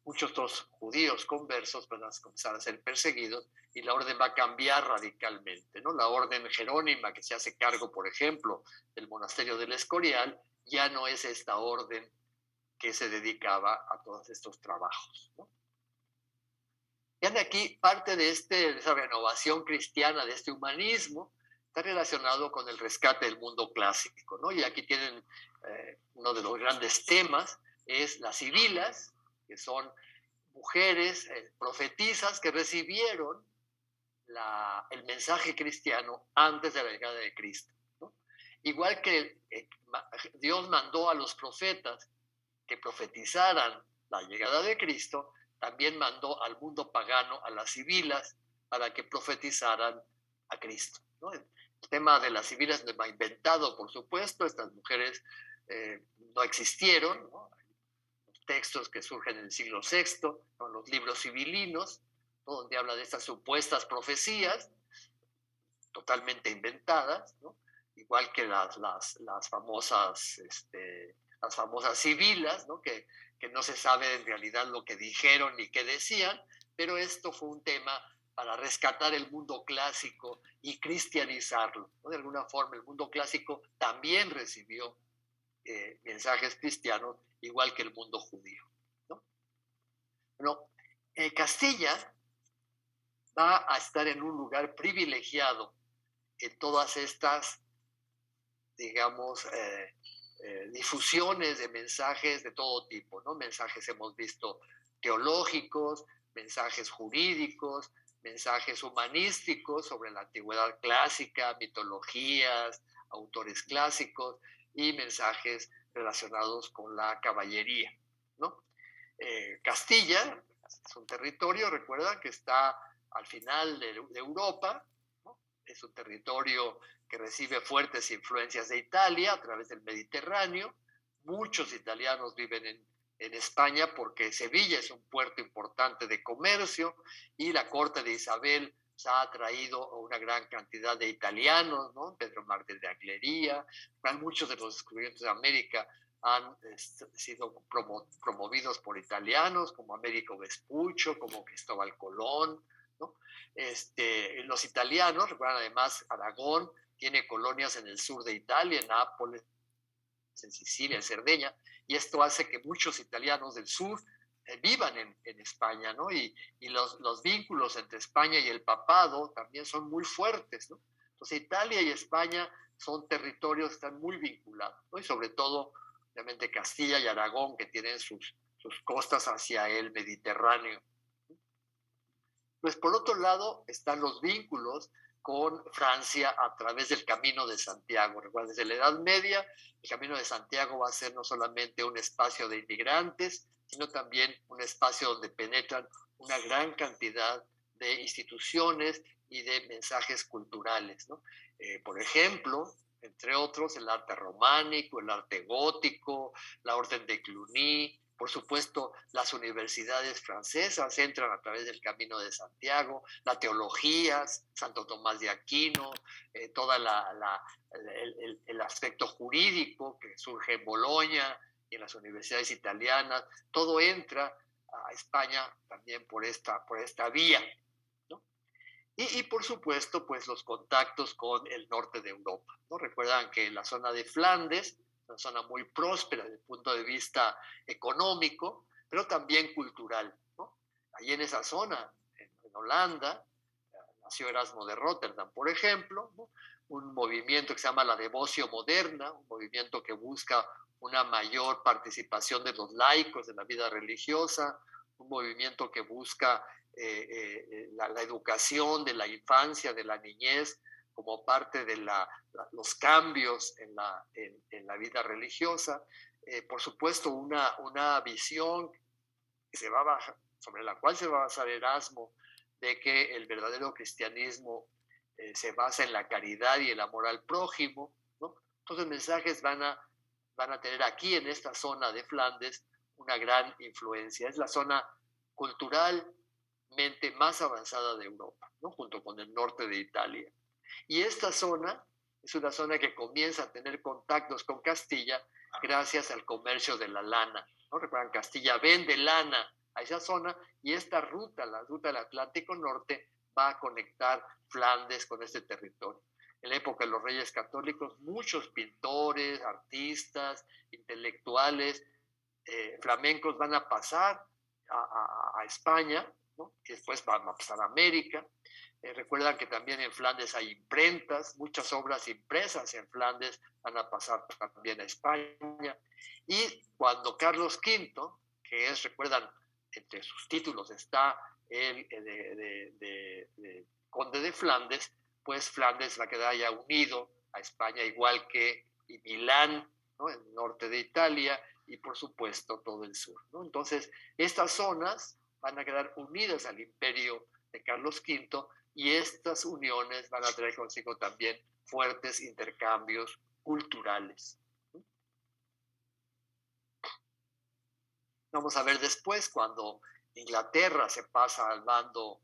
muchos otros judíos conversos van a comenzar a ser perseguidos y la orden va a cambiar radicalmente, ¿no? La orden jerónima que se hace cargo, por ejemplo, del monasterio del Escorial, ya no es esta orden que se dedicaba a todos estos trabajos, ¿no? Vean aquí parte de esa renovación cristiana, de este humanismo, está relacionado con el rescate del mundo clásico, ¿no? Y aquí tienen uno de los grandes temas, es las sibilas, que son mujeres profetisas que recibieron el mensaje cristiano antes de la llegada de Cristo, ¿no? Igual que Dios mandó a los profetas que profetizaran la llegada de Cristo, también mandó al mundo pagano, a las sibilas, para que profetizaran a Cristo, ¿no? El tema de las sibilas no va inventado, por supuesto, estas mujeres no existieron, ¿no? Los textos que surgen en el siglo VI, ¿no? Los libros sibilinos, ¿no? Donde habla de estas supuestas profecías, totalmente inventadas, ¿no? Igual que las famosas sibilas, ¿no? Que no se sabe en realidad lo que dijeron ni qué decían, pero esto fue un tema para rescatar el mundo clásico y cristianizarlo, ¿no? De alguna forma el mundo clásico también recibió mensajes cristianos, igual que el mundo judío, ¿no? Bueno, Castilla va a estar en un lugar privilegiado en todas estas, digamos, difusiones de mensajes de todo tipo, ¿no? Mensajes hemos visto teológicos, mensajes jurídicos, mensajes humanísticos sobre la antigüedad clásica, mitologías, autores clásicos y mensajes relacionados con la caballería, ¿no? Castilla es un territorio, recuerdan, que está al final de Europa, ¿no? Es un territorio que recibe fuertes influencias de Italia a través del Mediterráneo. Muchos italianos viven en España porque Sevilla es un puerto importante de comercio y la corte de Isabel ha atraído a una gran cantidad de italianos, ¿no? Pedro Martí de Anglería, muchos de los descubrimientos de América han sido promovidos por italianos, como Américo Vespuccio, como Cristóbal Colón, ¿no? Los italianos, recuerdan además, Aragón tiene colonias en el sur de Italia, en Nápoles, en Sicilia, en Cerdeña, y esto hace que muchos italianos del sur vivan en España, ¿no? Y los vínculos entre España y el papado también son muy fuertes, ¿no? Entonces Italia y España son territorios que están muy vinculados, ¿no? Y sobre todo, obviamente, Castilla y Aragón, que tienen sus costas hacia el Mediterráneo. Pues por otro lado están los vínculos con Francia a través del Camino de Santiago. Recuerden, desde la Edad Media, el Camino de Santiago va a ser no solamente un espacio de inmigrantes, sino también un espacio donde penetran una gran cantidad de instituciones y de mensajes culturales, ¿no? Por ejemplo, entre otros, el arte románico, el arte gótico, la Orden de Cluny, por supuesto, las universidades francesas entran a través del Camino de Santiago, la teología, Santo Tomás de Aquino, todo el aspecto jurídico que surge en Bolonia y en las universidades italianas, todo entra a España también por esta vía, ¿no? Y por supuesto, pues los contactos con el norte de Europa, ¿no? Recuerdan que la zona de Flandes, una zona muy próspera desde el punto de vista económico, pero también cultural, ¿no? Allí en esa zona, en Holanda, nació Erasmo de Rotterdam, por ejemplo, ¿no? Un movimiento que se llama la Devoció Moderna, un movimiento que busca una mayor participación de los laicos en la vida religiosa, un movimiento que busca la educación de la infancia, de la niñez, como parte de los cambios en la vida religiosa. Por supuesto, una visión que sobre la cual se va a basar Erasmo, de que el verdadero cristianismo se basa en la caridad y el amor al prójimo, ¿no? Entonces, mensajes van a tener aquí en esta zona de Flandes una gran influencia. Es la zona culturalmente más avanzada de Europa, ¿no? Junto con el norte de Italia. Y esta zona es una zona que comienza a tener contactos con Castilla gracias al comercio de la lana, ¿no? Recuerdan, Castilla vende lana a esa zona y esta ruta, la ruta del Atlántico Norte, va a conectar Flandes con este territorio. En la época de los Reyes Católicos, muchos pintores, artistas, intelectuales, flamencos van a pasar a España, ¿no? Y después van a pasar a América. Recuerdan que también en Flandes hay imprentas, muchas obras impresas en Flandes van a pasar también a España. Y cuando Carlos V, que es, recuerdan, entre sus títulos está el de conde de Flandes, pues Flandes va a quedar ya unido a España, igual que Milán, ¿no? El norte de Italia, y por supuesto todo el sur, ¿no? Entonces, estas zonas van a quedar unidas al imperio de Carlos V y estas uniones van a traer consigo también fuertes intercambios culturales. Vamos a ver después, cuando Inglaterra se pasa al bando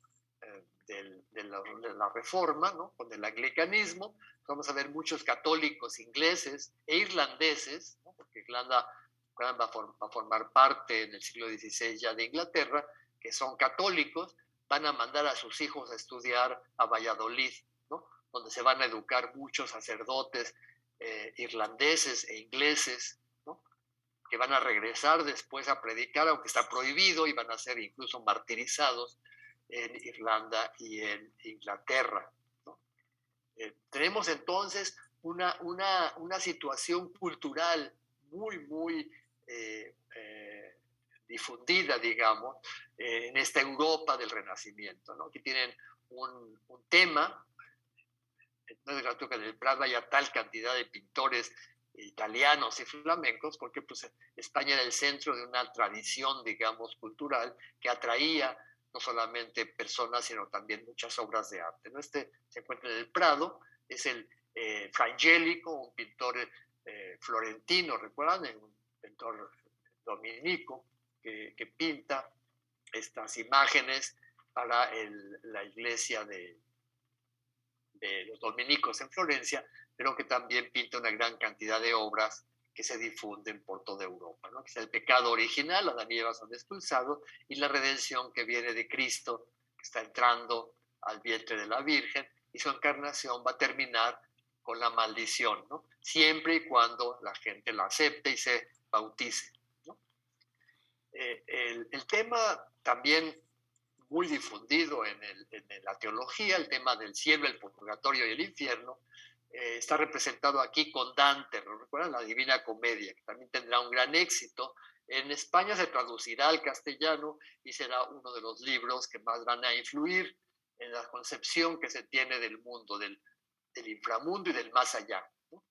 de la reforma, ¿no? Con el anglicanismo, vamos a ver muchos católicos ingleses e irlandeses, ¿no? Porque Irlanda va a formar parte en el siglo XVI ya de Inglaterra, que son católicos, van a mandar a sus hijos a estudiar a Valladolid, ¿no? Donde se van a educar muchos sacerdotes irlandeses e ingleses, ¿no? Que van a regresar después a predicar, aunque está prohibido, y van a ser incluso martirizados en Irlanda y en Inglaterra, ¿no? Tenemos entonces una situación cultural muy difundida, digamos, en esta Europa del Renacimiento, ¿no? Que tienen un tema. No es gratuito que en el Prado haya tal cantidad de pintores italianos y flamencos, porque pues, España era el centro de una tradición, digamos, cultural que atraía no solamente personas, sino también muchas obras de arte, ¿no? Este se encuentra en el Prado, es el Frangélico, un pintor florentino, ¿recuerdan? Un pintor dominico que pinta estas imágenes para la iglesia de los dominicos en Florencia, pero que también pinta una gran cantidad de obras que se difunden por toda Europa, ¿no? Que es el pecado original, Adán y Eva son expulsados, y la redención que viene de Cristo, que está entrando al vientre de la Virgen, y su encarnación va a terminar con la maldición, ¿no? Siempre y cuando la gente la acepte y se bautice, ¿no? El tema también muy difundido en la teología, el tema del cielo, el purgatorio y el infierno, está representado aquí con Dante, ¿recuerdan? La Divina Comedia, que también tendrá un gran éxito. En España se traducirá al castellano y será uno de los libros que más van a influir en la concepción que se tiene del mundo, del inframundo y del más allá, ¿no?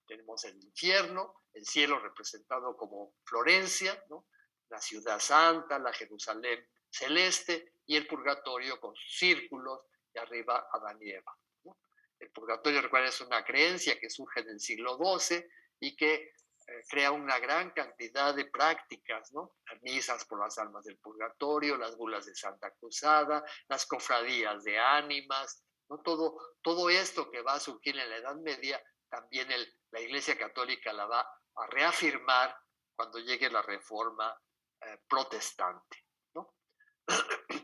Tenemos el infierno, el cielo representado como Florencia, ¿no? la ciudad santa, la Jerusalén celeste, y el purgatorio con sus círculos, de arriba Adán y Eva, ¿no? El purgatorio, recuerden, es una creencia que surge en el siglo XII y que crea una gran cantidad de prácticas, ¿no? Las misas por las almas del purgatorio, las bulas de Santa Cruzada, las cofradías de ánimas, ¿no? Todo esto que va a surgir en la Edad Media, también la Iglesia Católica la va a reafirmar cuando llegue la Reforma protestante, ¿no?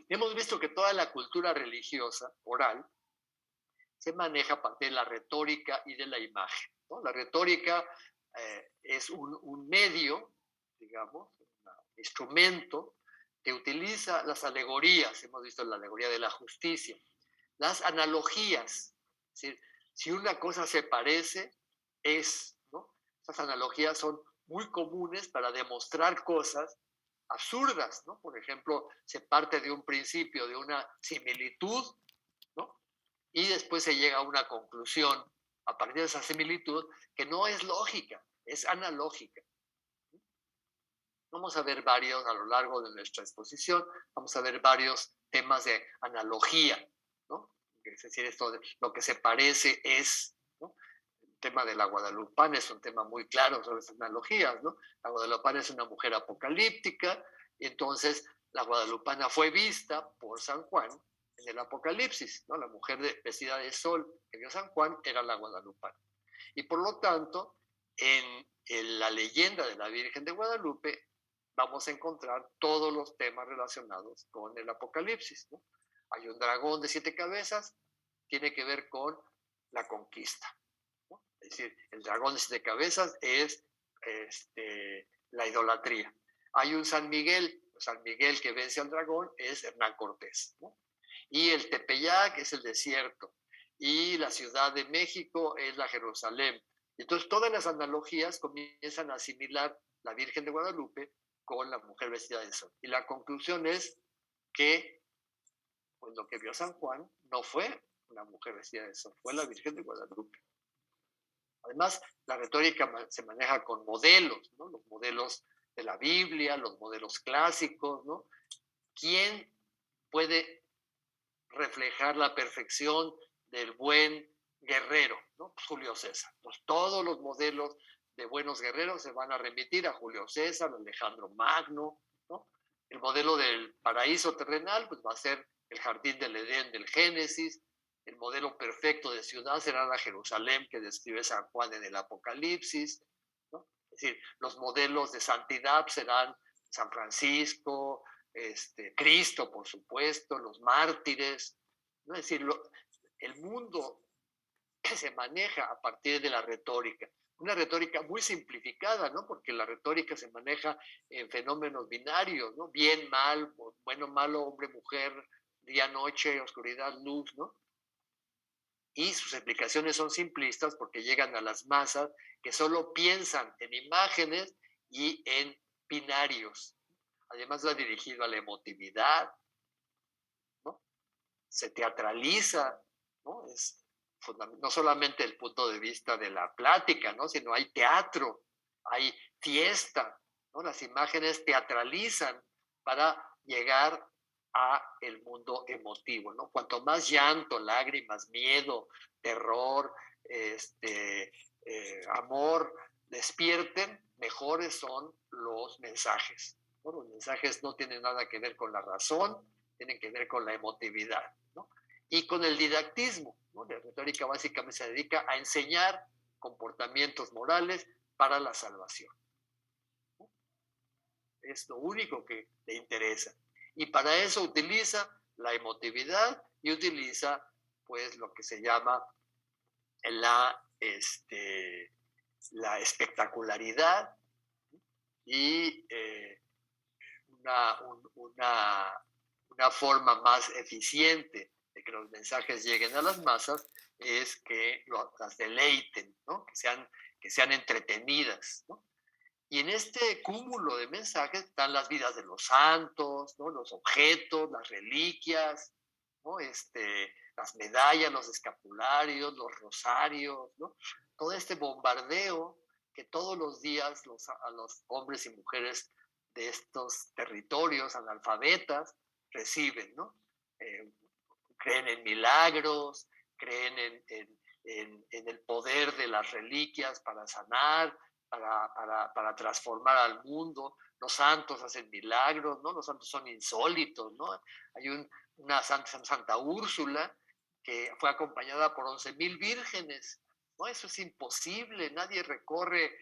Hemos visto que toda la cultura religiosa oral se maneja a partir de la retórica y de la imagen, ¿no? La retórica es un medio, digamos, un instrumento que utiliza las alegorías. Hemos visto la alegoría de la justicia, las analogías. Es decir, si una cosa se parece, ¿no? Estas analogías son muy comunes para demostrar cosas absurdas, ¿no? Por ejemplo, se parte de un principio, de una similitud, ¿no? Y después se llega a una conclusión a partir de esa similitud que no es lógica, es analógica. Vamos a ver varios a lo largo de nuestra exposición, vamos a ver varios temas de analogía, ¿no? Es decir, esto de lo que se parece es, ¿no? El tema de la guadalupana es un tema muy claro sobre estas analogías, ¿no? La guadalupana es una mujer apocalíptica, y entonces la guadalupana fue vista por San Juan en el Apocalipsis, ¿no? La mujer vestida de sol que vio San Juan era la guadalupana. Y por lo tanto, en la leyenda de la Virgen de Guadalupe vamos a encontrar todos los temas relacionados con el Apocalipsis, ¿no? Hay un dragón de 7 cabezas, tiene que ver con la conquista, ¿no? Es decir, el dragón de 7 cabezas es la idolatría. Hay un San Miguel que vence al dragón es Hernán Cortés, ¿no? Y el Tepeyac es el desierto, y la Ciudad de México es la Jerusalén. Entonces todas las analogías comienzan a asimilar la Virgen de Guadalupe con la mujer vestida de sol. Y la conclusión es que pues, lo que vio San Juan no fue una mujer vestida de sol, fue la Virgen de Guadalupe. Además, la retórica se maneja con modelos, ¿no? Los modelos de la Biblia, los modelos clásicos, ¿no? ¿Quién puede reflejar la perfección del buen guerrero, ¿no? Pues Julio César. Pues todos los modelos de buenos guerreros se van a remitir a Julio César, a Alejandro Magno, ¿no? El modelo del paraíso terrenal pues va a ser el jardín del Edén del Génesis. El modelo perfecto de ciudad será la Jerusalén que describe San Juan en el Apocalipsis, ¿no? Es decir, los modelos de santidad serán San Francisco, Cristo, por supuesto, los mártires, ¿no? Es decir, el mundo se maneja a partir de la retórica. Una retórica muy simplificada, ¿no? Porque la retórica se maneja en fenómenos binarios, ¿no? Bien, mal, bueno, malo, hombre, mujer, día, noche, oscuridad, luz, ¿no? Y sus explicaciones son simplistas porque llegan a las masas que solo piensan en imágenes y en binarios. Además va dirigido a la emotividad, ¿no? Se teatraliza, ¿no? No solamente el punto de vista de la plática, ¿no? Sino hay teatro, hay fiesta, ¿no? Las imágenes teatralizan para llegar a el mundo emotivo, ¿no? Cuanto más llanto, lágrimas, miedo, terror, amor despierten, mejores son los mensajes, ¿no? Los mensajes no tienen nada que ver con la razón, tienen que ver con la emotividad, ¿no? Y con el didactismo, ¿no? La retórica básicamente se dedica a enseñar comportamientos morales para la salvación, ¿no? Es lo único que le interesa. Y para eso utiliza la emotividad y utiliza, pues, lo que se llama la espectacularidad y una forma más eficiente de que los mensajes lleguen a las masas es que las deleiten, ¿no? que sean entretenidas, ¿no? Y en este cúmulo de mensajes están las vidas de los santos, ¿no? Los objetos, las reliquias, ¿no? Las medallas, los escapularios, los rosarios, ¿no? Todo este bombardeo que todos los días a los hombres y mujeres de estos territorios analfabetas reciben, ¿no? Creen en milagros, creen en el poder de las reliquias para sanar, para transformar al mundo. Los santos hacen milagros, ¿no? Los santos son insólitos, ¿no? Hay una Santa Úrsula que fue acompañada por 11,000 vírgenes, ¿no? Eso es imposible, nadie recorre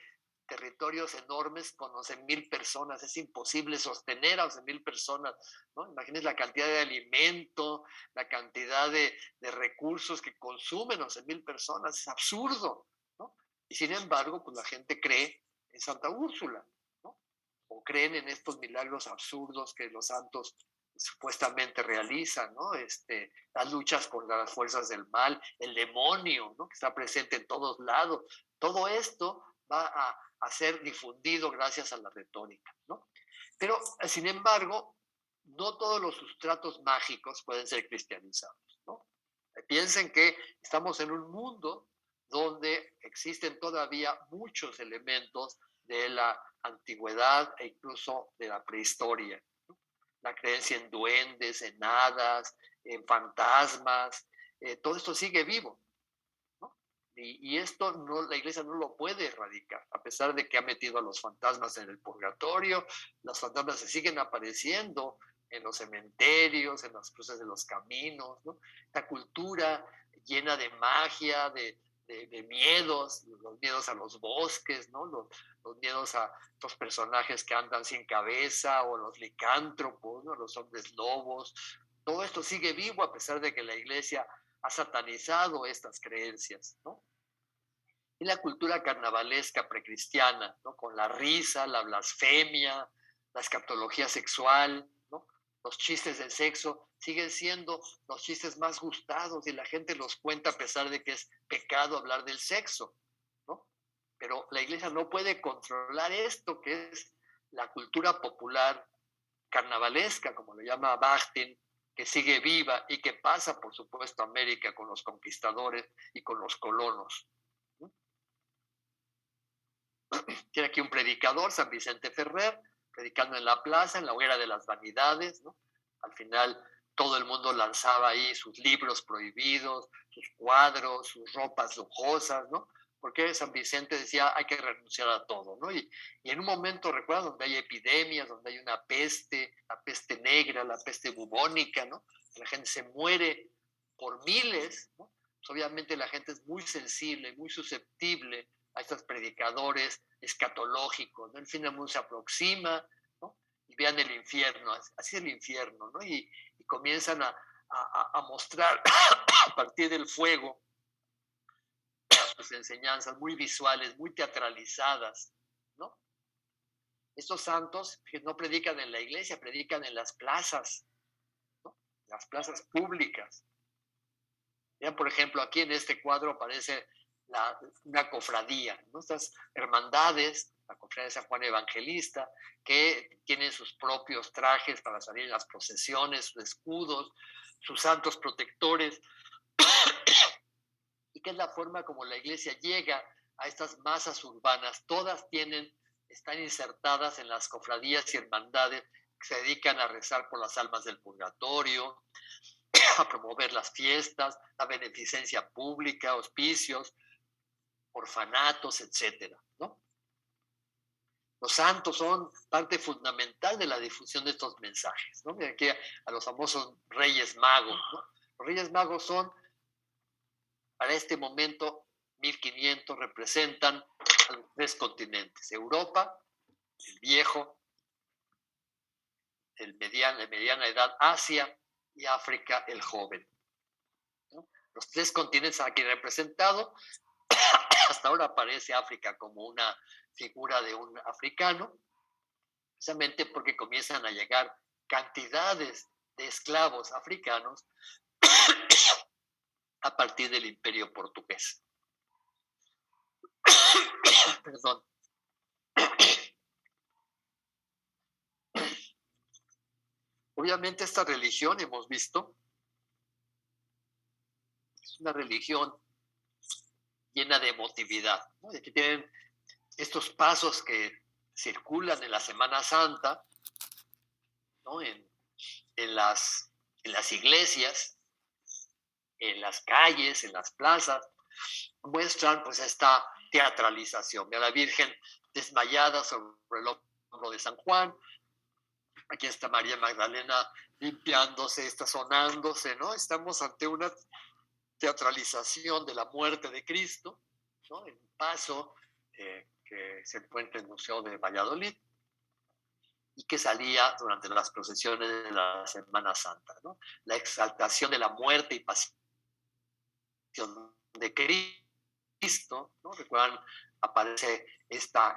territorios enormes con 11,000 personas, es imposible sostener a 11,000 personas, ¿no? Imagínense la cantidad de alimento, la cantidad de recursos que consumen 11,000 personas, es absurdo, ¿no? Y sin embargo, pues la gente cree en Santa Úrsula, ¿no? O creen en estos milagros absurdos que los santos supuestamente realizan, ¿no? Las luchas contra las fuerzas del mal, el demonio, ¿no? Que está presente en todos lados. Todo esto va a ser difundido gracias a la retórica, ¿no? Pero, sin embargo, no todos los sustratos mágicos pueden ser cristianizados, ¿no? Piensen que estamos en un mundo donde existen todavía muchos elementos de la antigüedad e incluso de la prehistoria, ¿no? La creencia en duendes, en hadas, en fantasmas, todo esto sigue vivo. Y esto no, la iglesia no lo puede erradicar, a pesar de que ha metido a los fantasmas en el purgatorio. Los fantasmas se siguen apareciendo en los cementerios, en las cruces de los caminos, ¿no? Esta cultura llena de magia, de miedos, los miedos a los bosques, ¿no? Los miedos a estos personajes que andan sin cabeza, o los licántropos, ¿no? Los hombres lobos. Todo esto sigue vivo a pesar de que la iglesia ha satanizado estas creencias, ¿no? Y la cultura carnavalesca precristiana, ¿no? Con la risa, la blasfemia, la escatología sexual, ¿no? Los chistes de sexo siguen siendo los chistes más gustados y la gente los cuenta a pesar de que es pecado hablar del sexo, ¿no? Pero la iglesia no puede controlar esto, que es la cultura popular carnavalesca, como lo llama Bakhtin, que sigue viva y que pasa, por supuesto, a América con los conquistadores y con los colonos. Tiene aquí un predicador, San Vicente Ferrer, predicando en la plaza, en la hoguera de las vanidades, ¿no? Al final todo el mundo lanzaba ahí sus libros prohibidos, sus cuadros, sus ropas lujosas, ¿no? Porque San Vicente decía, hay que renunciar a todo, ¿no? Y en un momento, recuerda, donde hay epidemias, donde hay una peste, la peste negra, la peste bubónica, ¿no? La gente se muere por miles, ¿no? Pues obviamente la gente es muy sensible, muy susceptible a estos predicadores escatológicos, ¿no? El fin del mundo se aproxima, ¿no? Y vean el infierno, así es el infierno, ¿no? Y comienzan a mostrar a partir del fuego sus enseñanzas muy visuales, muy teatralizadas, ¿no? Estos santos que no predican en la iglesia, predican en las plazas, ¿no? Las plazas públicas. Vean, por ejemplo, aquí en este cuadro aparece una cofradía, ¿no? Estas hermandades, la cofradía de San Juan Evangelista, que tienen sus propios trajes para salir en las procesiones, sus escudos, sus santos protectores, y que es la forma como la iglesia llega a estas masas urbanas. Todas están insertadas en las cofradías y hermandades que se dedican a rezar por las almas del purgatorio, a promover las fiestas, la beneficencia pública, hospicios, orfanatos, etcétera, ¿no? Los santos son parte fundamental de la difusión de estos mensajes, ¿no? Mira aquí a los famosos Reyes Magos, ¿no? Los Reyes Magos son, para este momento, 1500, representan a los 3 continentes: Europa, el viejo, de mediana edad, Asia, y África, el joven, ¿no? Los 3 continentes aquí representados. Hasta ahora aparece África como una figura de un africano, precisamente porque comienzan a llegar cantidades de esclavos africanos a partir del Imperio Portugués. Perdón. Obviamente esta religión, hemos visto, es una religión llena de emotividad, ¿no? Y aquí tienen estos pasos que circulan en la Semana Santa, ¿no? En las iglesias, en las calles, en las plazas, muestran pues esta teatralización de la Virgen desmayada sobre el hombro de San Juan. Aquí está María Magdalena limpiándose, estazonándose, ¿no? Estamos ante una teatralización de la muerte de Cristo, ¿no? En un paso que se encuentra en el Museo de Valladolid y que salía durante las procesiones de la Semana Santa, ¿no? La exaltación de la muerte y pasión de Cristo, ¿no? Recuerdan, aparece esta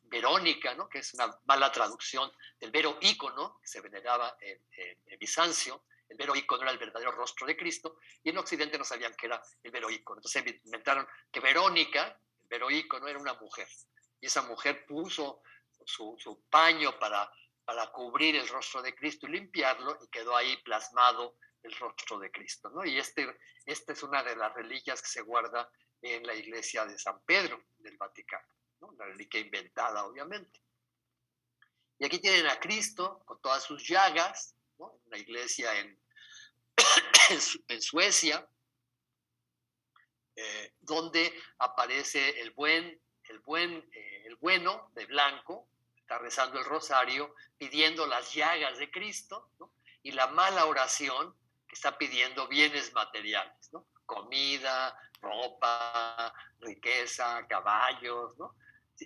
Verónica, ¿no? Que es una mala traducción del vero ícono, que se veneraba en Bizancio. El vero ícono era el verdadero rostro de Cristo, y en Occidente no sabían que era el vero ícono. Entonces inventaron que Verónica, el vero ícono, era una mujer, y esa mujer puso su paño para cubrir el rostro de Cristo y limpiarlo, y quedó ahí plasmado el rostro de Cristo, ¿no? Y esta es una de las reliquias que se guarda en la iglesia de San Pedro del Vaticano, ¿no? Una reliquia inventada, obviamente. Y aquí tienen a Cristo con todas sus llagas, ¿no? Una iglesia en Suecia, donde aparece el bueno de blanco, está rezando el rosario, pidiendo las llagas de Cristo, ¿no? Y la mala oración, que está pidiendo bienes materiales, ¿no? Comida, ropa, riqueza, caballos, ¿no?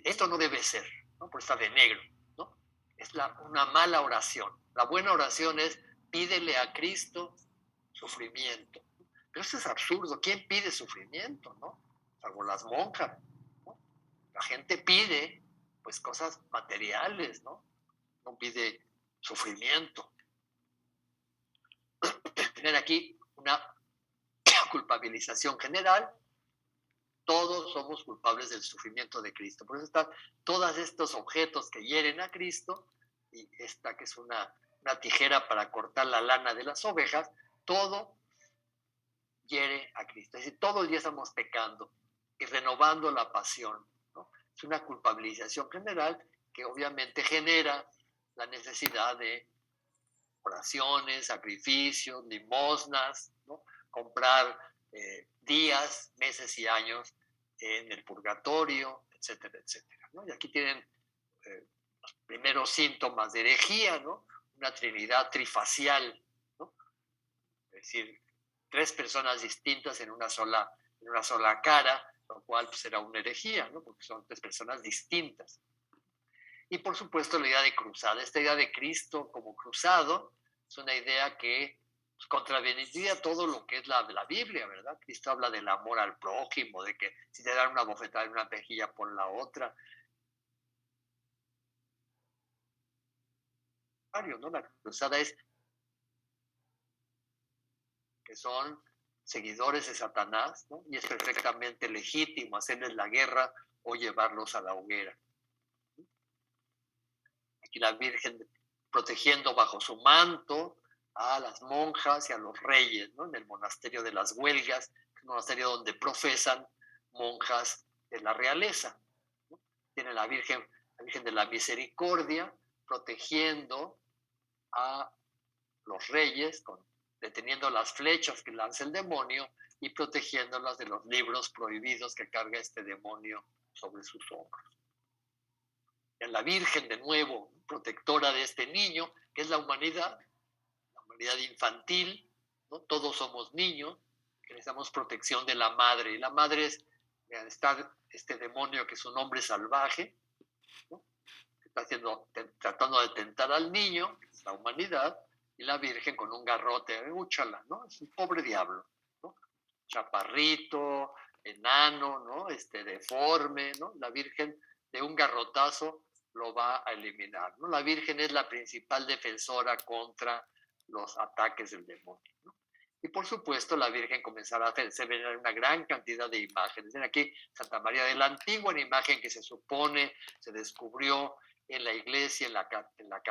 Esto no debe ser, ¿no? Por estar de negro, ¿no? Es una mala oración. La buena oración es: pídele a Cristo sufrimiento. Pero eso es absurdo. ¿Quién pide sufrimiento, no? Salvo las monjas, ¿no? La gente pide, pues, cosas materiales, ¿no? No pide sufrimiento. Tienen aquí una culpabilización general. Todos somos culpables del sufrimiento de Cristo. Por eso están todos estos objetos que hieren a Cristo, y esta que es una tijera para cortar la lana de las ovejas. Todo hiere a Cristo. Es decir, todo el día estamos pecando y renovando la pasión, ¿no? Es una culpabilización general que obviamente genera la necesidad de oraciones, sacrificios, limosnas, ¿no? Comprar días, meses y años en el purgatorio, etcétera, etcétera, ¿no? Y aquí tienen los primeros síntomas de herejía, ¿no? Una trinidad trifacial, ¿no? Es decir, tres personas distintas en una sola cara, lo cual pues era una herejía, ¿no? Porque son tres personas distintas. Y por supuesto la idea de cruzada, esta idea de Cristo como cruzado, es una idea que pues, contravendría todo lo que es la Biblia, ¿verdad? Cristo habla del amor al prójimo, de que si te dan una bofetada en una mejilla, pon la otra. ¿No? La cruzada es que son seguidores de Satanás, ¿no? Y es perfectamente legítimo hacerles la guerra o llevarlos a la hoguera. Aquí la Virgen protegiendo bajo su manto a las monjas y a los reyes, ¿no? En el monasterio de las Huelgas, un monasterio donde profesan monjas de la realeza, ¿no? Tiene la Virgen de la Misericordia protegiendo a los reyes, deteniendo las flechas que lanza el demonio y protegiéndolas de los libros prohibidos que carga este demonio sobre sus hombros. En la Virgen, de nuevo, protectora de este niño, que es la humanidad infantil, ¿no? Todos somos niños, que necesitamos protección de la madre, y la madre está este demonio que es un hombre salvaje, ¿no? Que está tratando de tentar al niño, que es la humanidad, y la Virgen con un garrote, úchala, ¿no? Es un pobre diablo, ¿no? Chaparrito, enano, ¿no? Deforme, ¿no? La Virgen de un garrotazo lo va a eliminar, ¿no? La Virgen es la principal defensora contra los ataques del demonio, ¿no? Y por supuesto la Virgen comenzará a hacerse ver una gran cantidad de imágenes. Ven aquí Santa María de la Antigua, una imagen que se supone se descubrió en la iglesia, en la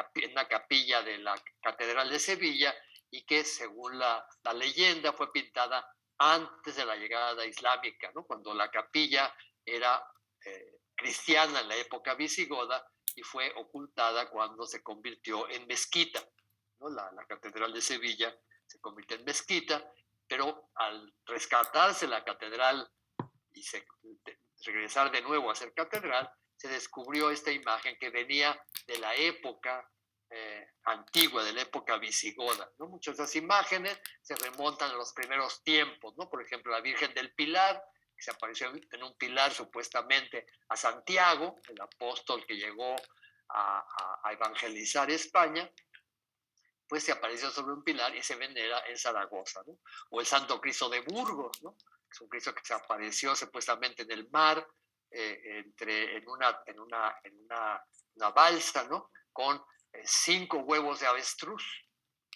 capilla de la Catedral de Sevilla, y que según la leyenda fue pintada antes de la llegada islámica, ¿no? Cuando la capilla era cristiana en la época visigoda y fue ocultada cuando se convirtió en mezquita, ¿no? La Catedral de Sevilla se convirtió en mezquita, pero al rescatarse la catedral y regresar de nuevo a ser catedral, se descubrió esta imagen que venía de la época antigua, de la época visigoda, ¿no? Muchas de las imágenes se remontan a los primeros tiempos, ¿no? Por ejemplo, la Virgen del Pilar, que se apareció en un pilar supuestamente a Santiago, el apóstol que llegó a evangelizar España, pues se apareció sobre un pilar y se venera en Zaragoza, ¿no? O el Santo Cristo de Burgos, ¿no? Es un Cristo que se apareció supuestamente en el mar, en una balsa, ¿no? Con 5 huevos de avestruz,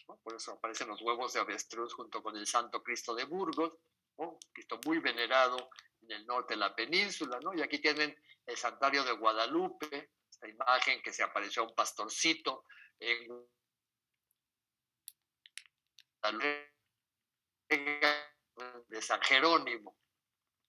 ¿no? Por eso aparecen los huevos de avestruz junto con el Santo Cristo de Burgos, ¿no? Cristo muy venerado en el norte de la península, ¿no? Y aquí tienen el Santuario de Guadalupe, esta imagen que se apareció a un pastorcito en de San Jerónimo.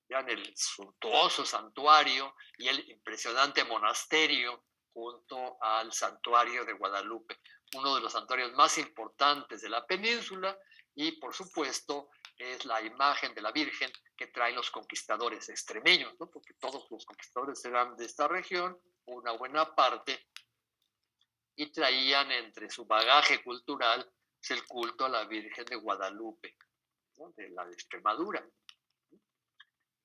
Vean el suntuoso santuario y el impresionante monasterio junto al santuario de Guadalupe, uno de los santuarios más importantes de la península, y por supuesto es la imagen de la Virgen que traen los conquistadores extremeños, ¿no? Porque todos los conquistadores eran de esta región, una buena parte, y traían entre su bagaje cultural el culto a la Virgen de Guadalupe, ¿no? De la de Extremadura.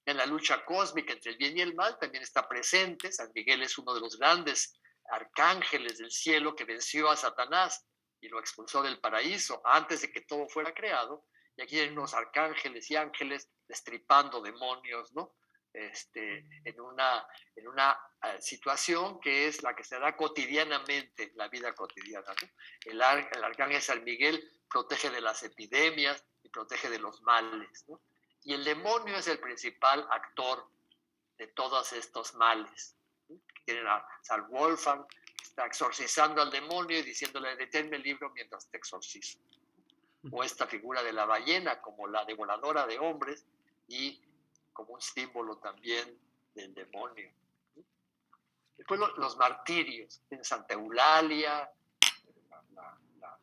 En la lucha cósmica entre el bien y el mal también está presente. San Miguel es uno de los grandes arcángeles del cielo que venció a Satanás y lo expulsó del paraíso antes de que todo fuera creado. Y aquí hay unos arcángeles y ángeles destripando demonios, ¿no? En una situación que es la que se da cotidianamente en la vida cotidiana, ¿no? El arcángel San Miguel protege de las epidemias y protege de los males, ¿no? Y el demonio es el principal actor de todos estos males. Tienen a San Wolfgang, que está exorcizando al demonio y diciéndole: deténme el libro mientras te exorcizo. O esta figura de la ballena como la devoradora de hombres y como un símbolo también del demonio. Después los martirios, en Santa Eulalia,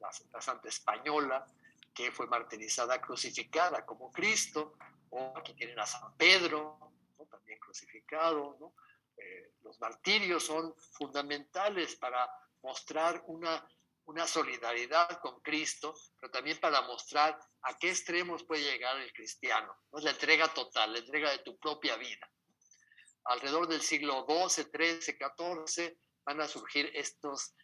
la santa española, que fue martirizada, crucificada como Cristo. O aquí tienen a San Pedro, ¿no? También crucificado, ¿no? Los martirios son fundamentales para mostrar una solidaridad con Cristo, pero también para mostrar a qué extremos puede llegar el cristiano, ¿no? La entrega total, la entrega de tu propia vida. Alrededor del siglo XII, XIII, XIV van a surgir estos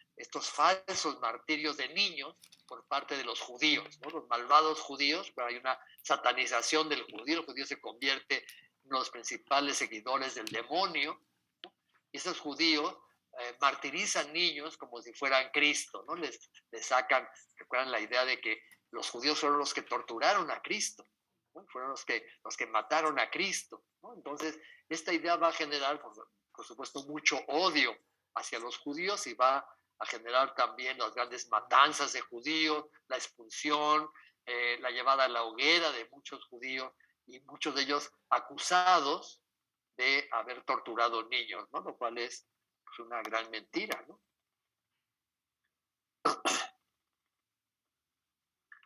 falsos martirios de niños por parte de los judíos, ¿no? Los malvados judíos, pero hay una satanización del judío. El judío se convierte en uno de los principales seguidores del demonio, ¿no? Y esos judíos martirizan niños como si fueran Cristo, ¿no? Les sacan, recuerdan la idea de que los judíos fueron los que torturaron a Cristo, ¿no? Fueron los que mataron a Cristo, ¿no? Entonces, esta idea va a generar, por supuesto, mucho odio hacia los judíos y va a generar también las grandes matanzas de judíos, la expulsión, la llevada a la hoguera de muchos judíos, y muchos de ellos acusados de haber torturado niños, ¿no? Lo cual es pues, una gran mentira, ¿no?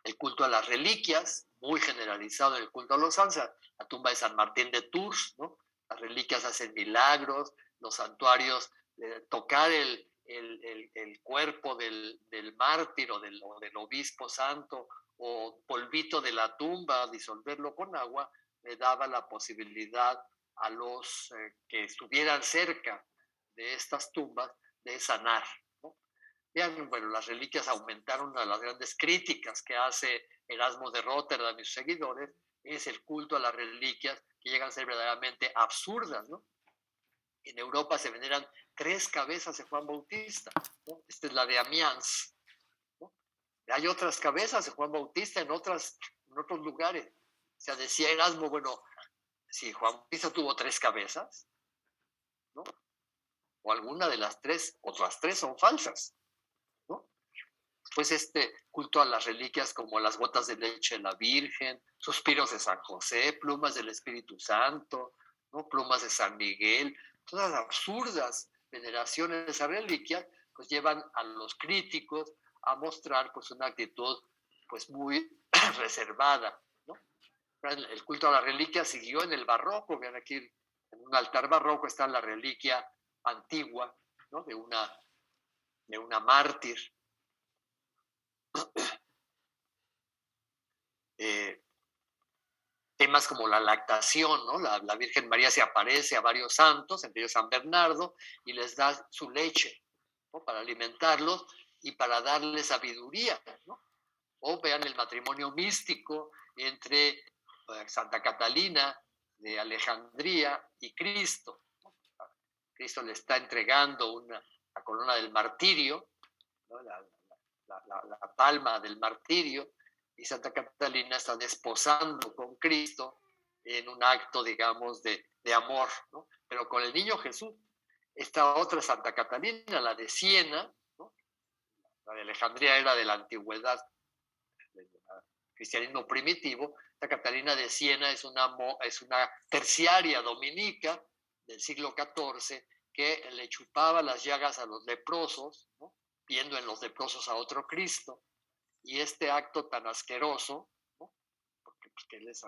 El culto a las reliquias, muy generalizado en el culto a los santos, la tumba de San Martín de Tours, ¿no? Las reliquias hacen milagros, los santuarios, tocar el cuerpo del mártir o del obispo santo, o polvito de la tumba, disolverlo con agua, le daba la posibilidad a los que estuvieran cerca de estas tumbas de sanar, ¿no? Vean, bueno, las reliquias aumentaron. Una de las grandes críticas que hace Erasmo de Róterdam y sus seguidores es el culto a las reliquias, que llegan a ser verdaderamente absurdas, ¿no? En Europa se veneran 3 cabezas de Juan Bautista, ¿no? Esta es la de Amiens, ¿no? Hay otras cabezas de Juan Bautista en otros lugares. O sea, decía Erasmo, bueno, si Juan Bautista tuvo 3 cabezas, ¿no? O alguna de las 3, otras 3 son falsas, ¿no? Pues este culto a las reliquias como las gotas de leche de la Virgen, suspiros de San José, plumas del Espíritu Santo, ¿no? Plumas de San Miguel, todas las absurdas veneraciones de esa reliquia, pues llevan a los críticos a mostrar pues una actitud pues muy reservada, ¿no? El culto a la reliquia siguió en el barroco. Vean aquí, en un altar barroco está la reliquia antigua, ¿no? de una mártir. Temas como la lactación, ¿no? La Virgen María se aparece a varios santos, entre ellos San Bernardo, y les da su leche, ¿no? Para alimentarlos y para darles sabiduría, ¿no? O vean el matrimonio místico entre Santa Catalina de Alejandría y Cristo, ¿no? Cristo le está entregando la corona del martirio, ¿no? la palma del martirio, y Santa Catalina está desposando con Cristo en un acto, digamos, de amor, ¿no? Pero con el niño Jesús. Esta otra Santa Catalina, la de Siena, ¿no? La de Alejandría era de la antigüedad, del cristianismo primitivo. Santa Catalina de Siena es una terciaria dominica del siglo XIV que le chupaba las llagas a los leprosos, ¿no? Viendo en los leprosos a otro Cristo. Y este acto tan asqueroso, ¿no? Porque pues,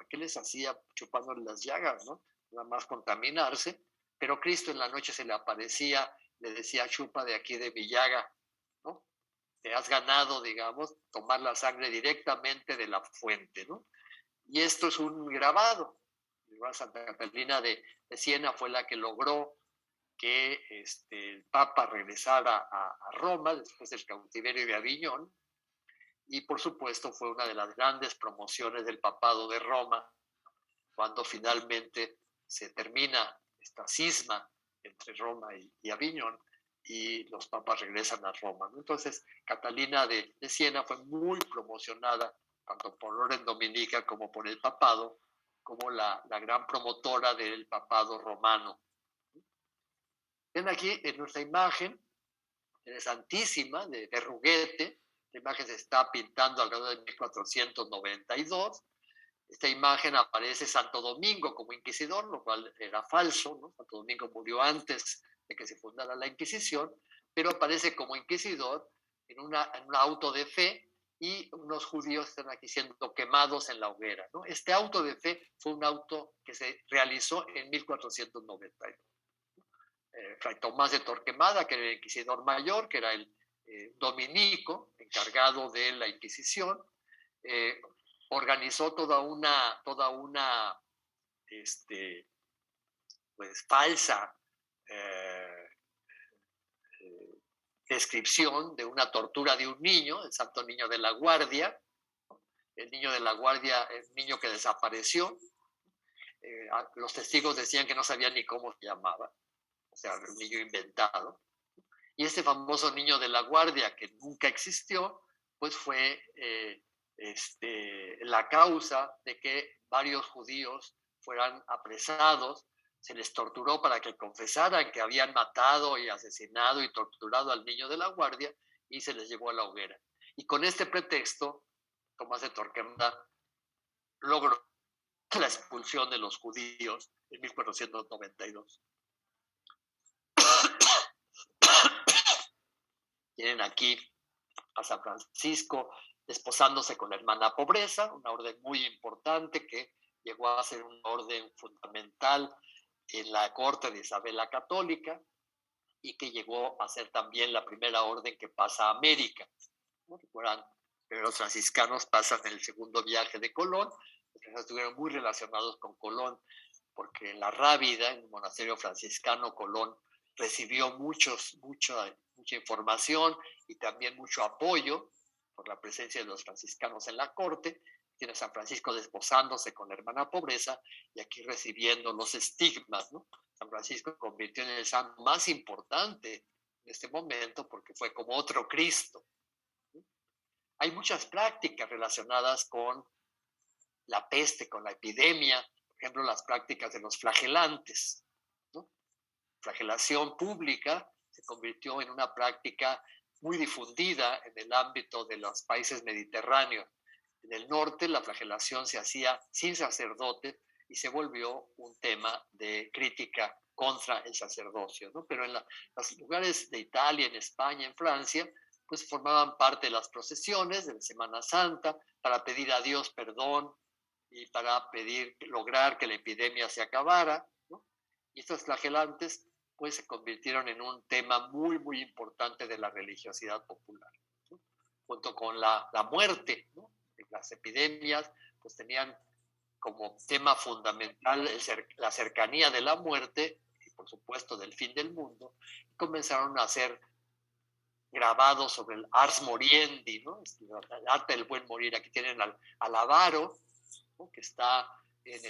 ¿qué les hacía chupándole las llagas, ¿no? Nada más contaminarse, pero Cristo en la noche se le aparecía, le decía, chupa de aquí de mi llaga, ¿no? Te has ganado, digamos, tomar la sangre directamente de la fuente, ¿no? Y esto es un grabado. Santa Catalina de Siena fue la que logró que el Papa regresara a Roma después del cautiverio de Aviñón, y por supuesto fue una de las grandes promociones del papado de Roma, cuando finalmente se termina esta cisma entre Roma y Aviñón, y los papas regresan a Roma, ¿no? Entonces, Catalina de Siena fue muy promocionada, tanto por orden dominica como por el papado, como la gran promotora del papado romano. Ven aquí en nuestra imagen, interesantísima, de Ruguete. La imagen se está pintando alrededor de 1492. Esta imagen aparece Santo Domingo como inquisidor, lo cual era falso, ¿no? Santo Domingo murió antes de que se fundara la Inquisición, pero aparece como inquisidor en un auto de fe, y unos judíos están aquí siendo quemados en la hoguera, ¿no? Este auto de fe fue un auto que se realizó en 1492. Fray Tomás de Torquemada, que era el inquisidor mayor, que era el dominico encargado de la Inquisición, organizó toda una pues falsa descripción de una tortura de un niño, el Santo Niño de la Guardia. El niño de la Guardia, el niño que desapareció. Los testigos decían que no sabían ni cómo se llamaba, o sea, un niño inventado. Y este famoso niño de la Guardia, que nunca existió, pues fue la causa de que varios judíos fueran apresados. Se les torturó para que confesaran que habían matado y asesinado y torturado al niño de la Guardia, y se les llevó a la hoguera. Y con este pretexto, Tomás de Torquemada logró la expulsión de los judíos en 1492. Tienen aquí a San Francisco desposándose con la hermana Pobreza, una orden muy importante que llegó a ser una orden fundamental en la corte de Isabel la Católica, y que llegó a ser también la primera orden que pasa a América. ¿No? Recuerdan, los franciscanos pasan el segundo viaje de Colón. Los franciscanos estuvieron muy relacionados con Colón, porque en la Rábida, en el monasterio franciscano, Colón recibió mucha información y también mucho apoyo por la presencia de los franciscanos en la corte. Tiene San Francisco desposándose con la hermana Pobreza, y aquí recibiendo los estigmas, ¿no? San Francisco se convirtió en el santo más importante en este momento, porque fue como otro Cristo. Hay muchas prácticas relacionadas con la peste, con la epidemia. Por ejemplo, las prácticas de los flagelantes, ¿no? Flagelación pública se convirtió en una práctica muy difundida en el ámbito de los países mediterráneos. En el norte la flagelación se hacía sin sacerdotes y se volvió un tema de crítica contra el sacerdocio, ¿no? Pero en los lugares de Italia, en España, en Francia, pues formaban parte de las procesiones de la Semana Santa para pedir a Dios perdón y para lograr que la epidemia se acabara, ¿no? Y estos flagelantes pues se convirtieron en un tema muy, muy importante de la religiosidad popular, ¿no? Junto con la muerte, ¿no? Las epidemias pues tenían como tema fundamental la cercanía de la muerte y por supuesto del fin del mundo. Comenzaron a ser grabados sobre el ars moriendi, ¿no? El arte del buen morir. Aquí tienen al avaro, ¿no? Que está en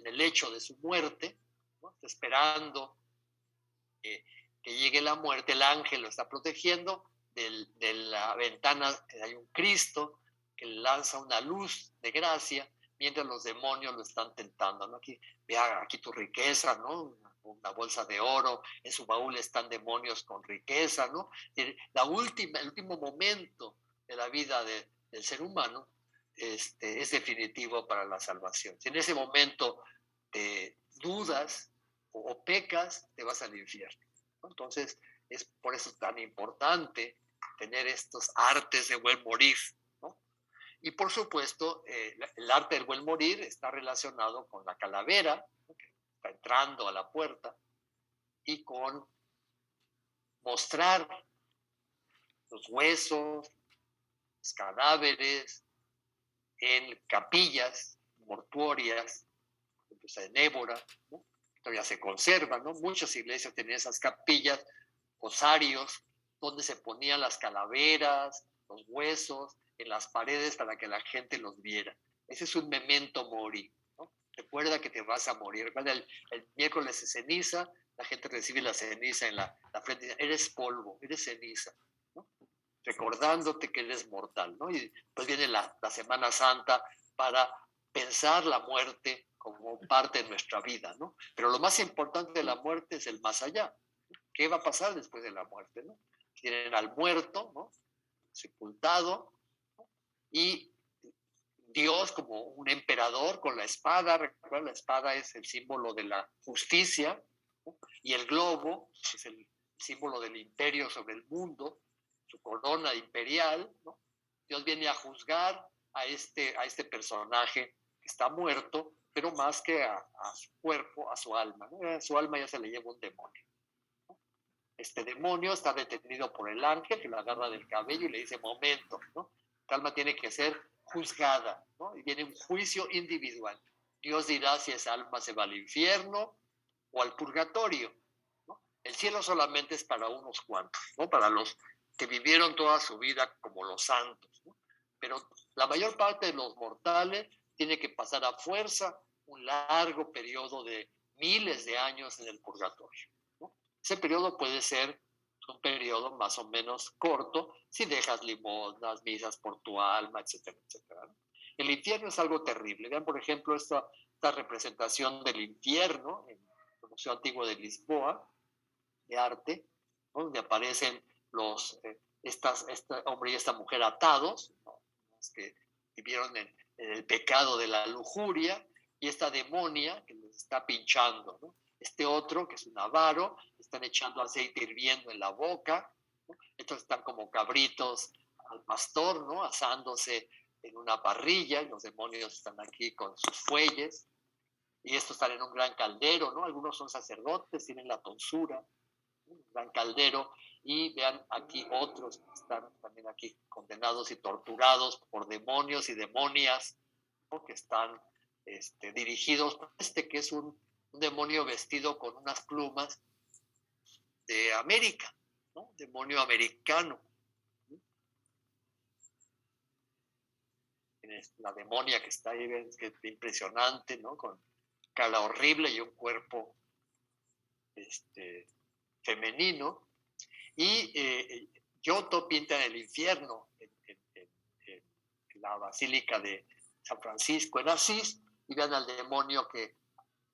el lecho de su muerte, ¿no? Está esperando que llegue la muerte. El ángel lo está protegiendo. De la ventana hay un Cristo que lanza una luz de gracia, mientras los demonios lo están tentando, ¿no? Aquí, vea aquí tu riqueza, ¿no? Una bolsa de oro, en su baúl están demonios con riqueza, ¿no? El último momento de la vida del ser humano es definitivo para la salvación. Si en ese momento te dudas o pecas, te vas al infierno, ¿no? Entonces, es por eso tan importante tener estos artes de buen morir, ¿no? Y por supuesto, el arte del buen morir está relacionado con la calavera, ¿no? Que está entrando a la puerta, y con mostrar los huesos, los cadáveres en capillas mortuorias, pues en Évora, ¿no? Todavía se conservan, ¿no? Muchas iglesias tenían esas capillas, osarios, donde se ponían las calaveras, los huesos, en las paredes para que la gente los viera. Ese es un memento mori, ¿no? Recuerda que te vas a morir. El miércoles de ceniza, la gente recibe la ceniza en la frente. Eres polvo, eres ceniza, ¿no? Recordándote que eres mortal, ¿no? Y pues viene la Semana Santa para pensar la muerte como parte de nuestra vida, ¿no? Pero lo más importante de la muerte es el más allá. ¿Qué va a pasar después de la muerte, ¿no? Tienen al muerto, ¿no? Sepultado, ¿no? Y Dios como un emperador con la espada. Recuerda, la espada es el símbolo de la justicia, ¿no? Y el globo es el símbolo del imperio sobre el mundo, su corona imperial, ¿no? Dios viene a juzgar a este personaje que está muerto, pero más que a su cuerpo, a su alma, ¿no? A su alma ya se le lleva un demonio. Este demonio está detenido por el ángel que lo agarra del cabello y le dice, momento, ¿no? El alma tiene que ser juzgada, ¿no? Y viene un juicio individual. Dios dirá si esa alma se va al infierno o al purgatorio, ¿no? El cielo solamente es para unos cuantos, ¿no? Para los que vivieron toda su vida como los santos, ¿no? Pero la mayor parte de los mortales tiene que pasar a fuerza un largo periodo de miles de años en el purgatorio. Ese periodo puede ser un periodo más o menos corto si dejas limosnas, misas por tu alma, etcétera, etcétera, ¿no? El infierno es algo terrible. Vean, por ejemplo, esta representación del infierno en el Museo Antiguo de Lisboa, de arte, ¿no? Donde aparecen este hombre y esta mujer atados, ¿no? Los que vivieron en el pecado de la lujuria, y esta demonia que les está pinchando, ¿no? Este otro, que es un avaro, están echando aceite hirviendo en la boca, ¿no? Estos están como cabritos al pastor, ¿no? Asándose en una parrilla, y los demonios están aquí con sus fuelles, y estos están en un gran caldero, ¿no? Algunos son sacerdotes, tienen la tonsura, un gran caldero, y vean aquí otros que están también aquí condenados y torturados por demonios y demonias, ¿no? Que están dirigidos por que es un demonio vestido con unas plumas de América, ¿no? Demonio americano. La demonia que está ahí, que es impresionante, ¿no? Con cara horrible y un cuerpo femenino. Y Giotto pinta en el infierno, en la Basílica de San Francisco en Asís, y vean al demonio que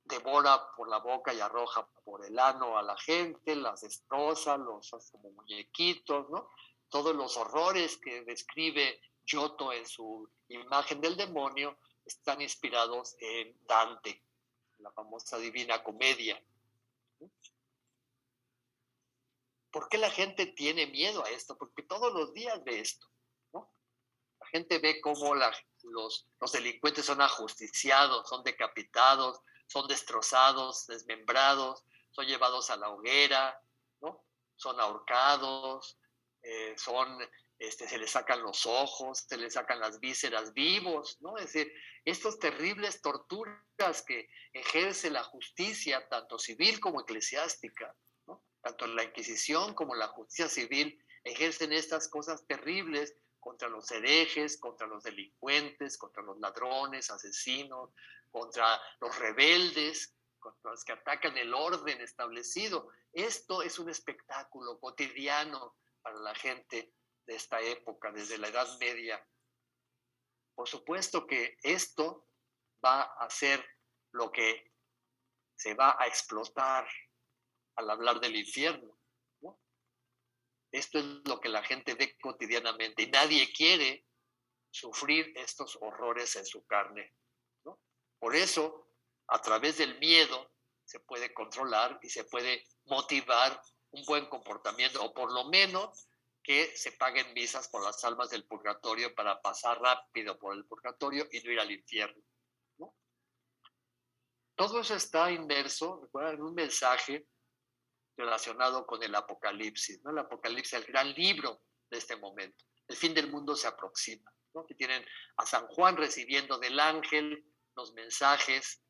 devora por la boca y arroja por el ano a la gente, las destroza, los hace como muñequitos, ¿no? Todos los horrores que describe Giotto en su imagen del demonio están inspirados en Dante, la famosa Divina Comedia. ¿Por qué la gente tiene miedo a esto? Porque todos los días ve esto, ¿no? La gente ve cómo los delincuentes son ajusticiados, son decapitados, son destrozados, desmembrados, son llevados a la hoguera, ¿no? Son ahorcados, se les sacan los ojos, se les sacan las vísceras vivos, ¿no? Es decir, estas terribles torturas que ejerce la justicia, tanto civil como eclesiástica, ¿no? Tanto la Inquisición como la justicia civil ejercen estas cosas terribles contra los herejes, contra los delincuentes, contra los ladrones, asesinos, contra los rebeldes, contra los que atacan el orden establecido. Esto es un espectáculo cotidiano para la gente de esta época, desde la Edad Media. Por supuesto que esto va a ser lo que se va a explotar al hablar del infierno, ¿no? Esto es lo que la gente ve cotidianamente y nadie quiere sufrir estos horrores en su carne, ¿no? Por eso, a través del miedo se puede controlar y se puede motivar un buen comportamiento, o por lo menos que se paguen misas por las almas del purgatorio para pasar rápido por el purgatorio y no ir al infierno, ¿no? Todo eso está inmerso, recuerdan, en un mensaje relacionado con el Apocalipsis, ¿no? El Apocalipsis, el gran libro de este momento. El fin del mundo se aproxima, ¿no? Que tienen a San Juan recibiendo del ángel los mensajes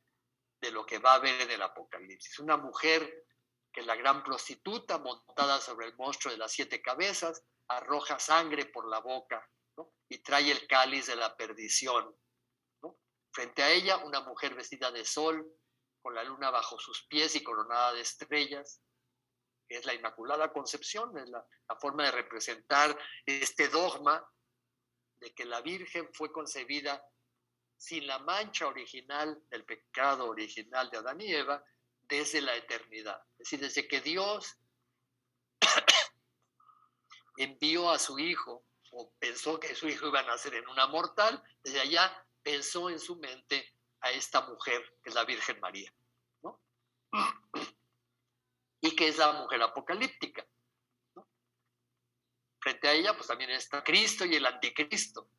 de lo que va a haber en el Apocalipsis. Una mujer que es la gran prostituta montada sobre el monstruo de las 7 cabezas, arroja sangre por la boca, ¿no? Y trae el cáliz de la perdición, ¿no? Frente a ella, una mujer vestida de sol, con la luna bajo sus pies y coronada de estrellas, que es la Inmaculada Concepción, es la forma de representar este dogma de que la Virgen fue concebida sin la mancha original del pecado original de Adán y Eva desde la eternidad. Es decir, desde que Dios envió a su hijo, o pensó que su hijo iba a nacer en una mortal, desde allá pensó en su mente a esta mujer, que es la Virgen María, ¿no? Y que es la mujer apocalíptica, ¿no? Frente a ella, pues también está Cristo y el anticristo.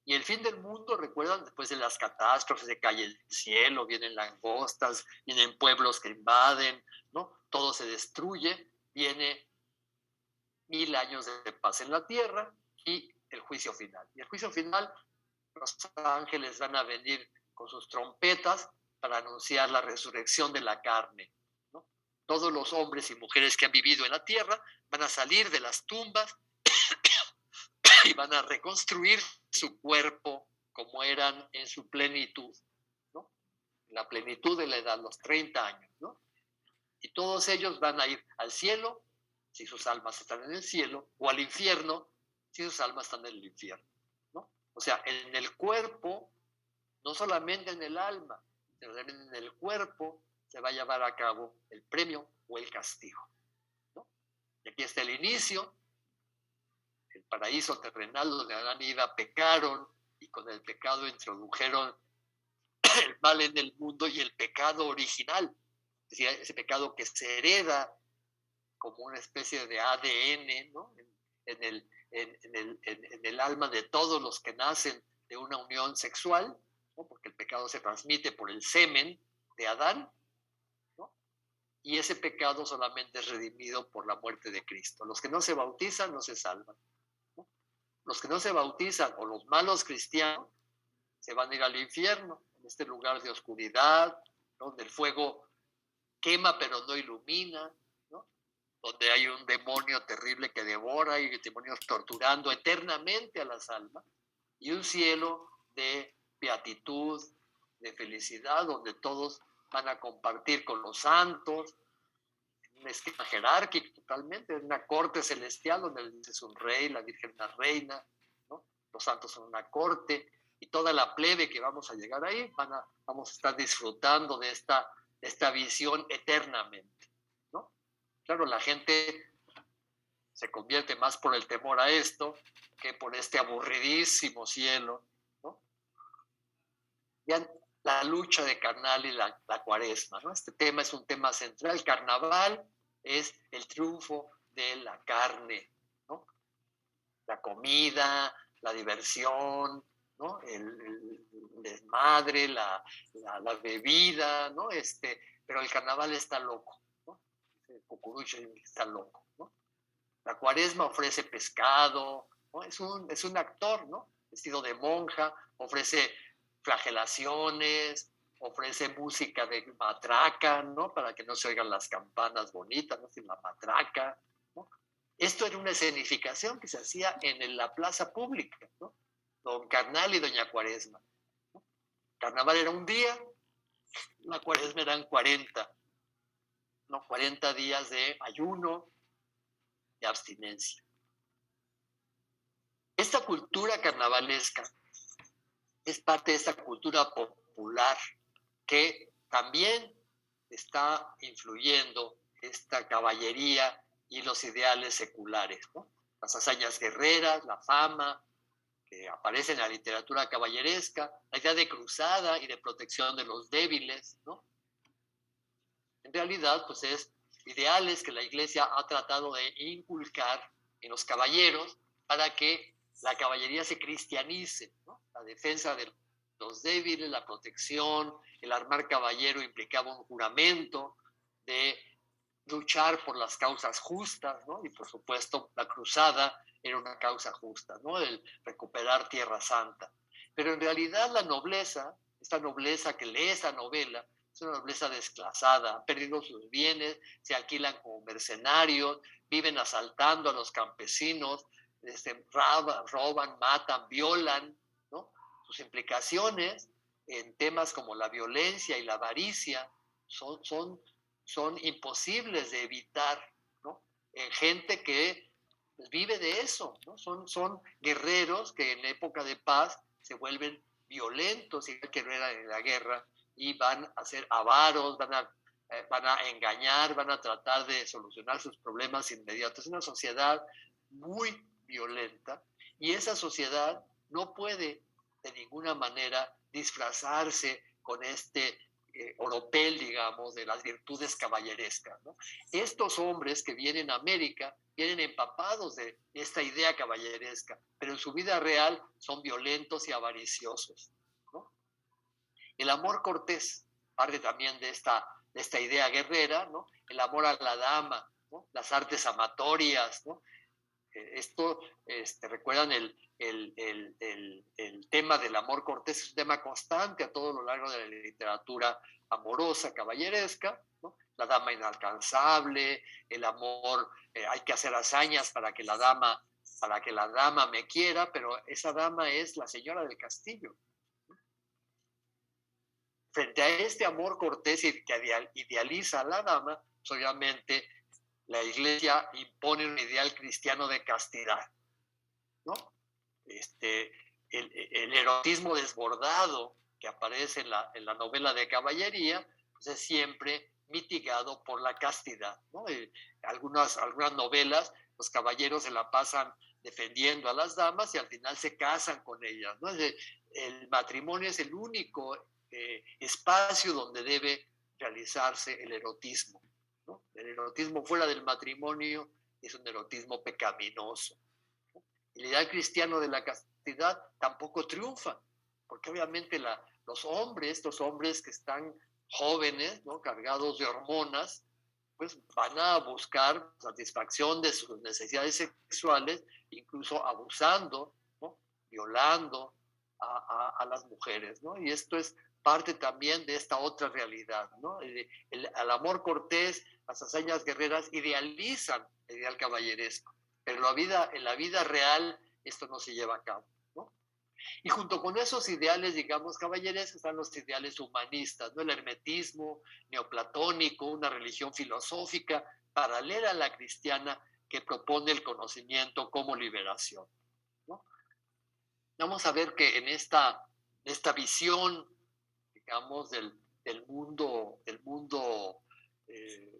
Y el fin del mundo, recuerdan, después de las catástrofes, se cae el cielo, vienen langostas, vienen pueblos que invaden, ¿no? Todo se destruye, viene 1000 años de paz en la tierra y el juicio final. Y el juicio final, los ángeles van a venir con sus trompetas para anunciar la resurrección de la carne, ¿no? Todos los hombres y mujeres que han vivido en la tierra van a salir de las tumbas y van a reconstruir su cuerpo como eran en su plenitud, ¿no? En la plenitud de la edad, los 30 años, ¿no? Y todos ellos van a ir al cielo, si sus almas están en el cielo, o al infierno, si sus almas están en el infierno, ¿no? O sea, en el cuerpo, no solamente en el alma, sino también en el cuerpo se va a llevar a cabo el premio o el castigo, ¿no? Y aquí está el inicio, el paraíso terrenal donde Adán y Eva pecaron y con el pecado introdujeron el mal en el mundo y el pecado original, es decir, ese pecado que se hereda como una especie de ADN, ¿no? En el alma de todos los que nacen de una unión sexual, ¿no? Porque el pecado se transmite por el semen de Adán, ¿no? Y ese pecado solamente es redimido por la muerte de Cristo. Los que no se bautizan no se salvan, ¿no? Los que no se bautizan o los malos cristianos se van a ir al infierno, en este lugar de oscuridad, donde el fuego quema pero no ilumina, ¿no? Donde hay un demonio terrible que devora y demonios torturando eternamente a las almas, y un cielo de beatitud, de felicidad, donde todos van a compartir con los santos, un esquema jerárquico totalmente, una corte celestial donde el es un rey, la Virgen una reina, ¿no? Los santos son una corte, y toda la plebe que vamos a llegar ahí, vamos a estar disfrutando de esta visión eternamente, ¿no? Claro, la gente se convierte más por el temor a esto que por este aburridísimo cielo, ¿no? Ya la lucha de carnal y la cuaresma, ¿no? Este tema es un tema central. El carnaval es el triunfo de la carne, ¿no? La comida, la diversión, ¿no? El desmadre, la bebida, ¿no? Pero el carnaval está loco, ¿no? El cucurucho está loco, ¿no? La cuaresma ofrece pescado, ¿no? Es un actor, ¿no? Vestido de monja, ofrece flagelaciones, ofrece música de matraca, ¿no? Para que no se oigan las campanas bonitas, ¿no? Sin la matraca, ¿no? Esto era una escenificación que se hacía en la plaza pública, ¿no? Don Carnal y Doña Cuaresma, ¿no? Carnaval era un día, la cuaresma eran 40, ¿no? 40 días de ayuno, de abstinencia. Esta cultura carnavalesca es parte de esta cultura popular que también está influyendo esta caballería y los ideales seculares, ¿no? Las hazañas guerreras, la fama, que aparece en la literatura caballeresca, la idea de cruzada y de protección de los débiles, ¿no? En realidad, pues es ideales que la Iglesia ha tratado de inculcar en los caballeros para que la caballería se cristianice, ¿no? La defensa de los débiles, la protección, el armar caballero implicaba un juramento de luchar por las causas justas, ¿no? Y por supuesto la cruzada era una causa justa, ¿no? El recuperar Tierra Santa. Pero en realidad la nobleza, esta nobleza que lee esa novela, es una nobleza desclasada, han perdido sus bienes, se alquilan como mercenarios, viven asaltando a los campesinos, roban, matan, violan, ¿no? Sus implicaciones en temas como la violencia y la avaricia son imposibles de evitar, ¿no? En gente que vive de eso, ¿no? Son guerreros que en época de paz se vuelven violentos, igual que no era en la guerra, y van a ser avaros, van a engañar, van a tratar de solucionar sus problemas inmediatos. Es una sociedad muy violenta y esa sociedad no puede de ninguna manera disfrazarse con este oropel, digamos, de las virtudes caballerescas, ¿no? Estos hombres que vienen a América vienen empapados de esta idea caballeresca, pero en su vida real son violentos y avariciosos, ¿no? El amor cortés parte también de esta idea guerrera, ¿no? El amor a la dama, ¿no? Las artes amatorias, ¿no? Esto, recuerdan el tema del amor cortés, es un tema constante a todo lo largo de la literatura amorosa, caballeresca, ¿no? La dama inalcanzable, el amor, hay que hacer hazañas para que la dama me quiera, pero esa dama es la señora del castillo. Frente a este amor cortés que idealiza a la dama, pues obviamente la Iglesia impone un ideal cristiano de castidad, ¿no? El erotismo desbordado que aparece en la novela de caballería, pues es siempre mitigado por la castidad, ¿no? Algunas novelas, los caballeros se la pasan defendiendo a las damas y al final se casan con ellas, ¿no? El matrimonio es el único espacio donde debe realizarse el erotismo, ¿no? El erotismo fuera del matrimonio es un erotismo pecaminoso. El ideal cristiano de la castidad tampoco triunfa, porque obviamente los hombres, estos hombres que están jóvenes, ¿no? Cargados de hormonas, pues van a buscar satisfacción de sus necesidades sexuales, incluso abusando, ¿no? Violando a las mujeres, ¿no? Y esto es parte también de esta otra realidad, ¿no? El amor cortés, las hazañas guerreras idealizan el ideal caballeresco, pero en la vida real esto no se lleva a cabo, ¿no? Y junto con esos ideales, digamos, caballerescos, están los ideales humanistas, ¿no? El hermetismo neoplatónico, una religión filosófica paralela a la cristiana que propone el conocimiento como liberación, ¿no? Vamos a ver que en esta visión, digamos, del mundo eh,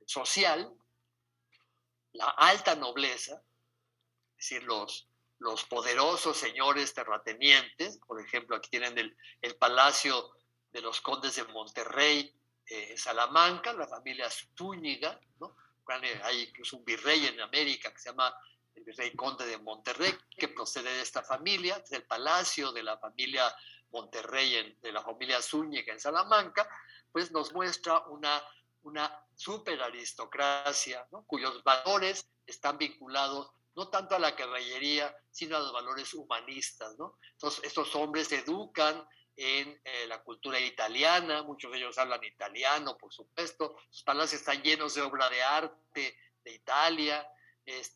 social, la alta nobleza, es decir, los los poderosos señores terratenientes. Por ejemplo, aquí tienen el Palacio de los Condes de Monterrey, Salamanca, la familia Zúñiga, ¿no? Hay incluso un virrey en América que se llama el virrey conde de Monterrey, que procede de esta familia, es el palacio de la familia Monterrey, de la familia Zúñiga en Salamanca, pues nos muestra una super aristocracia, ¿no? Cuyos valores están vinculados no tanto a la caballería, sino a los valores humanistas, ¿no? Entonces, estos hombres se educan en la cultura italiana, muchos de ellos hablan italiano, por supuesto, sus palacios están llenos de obra de arte de Italia,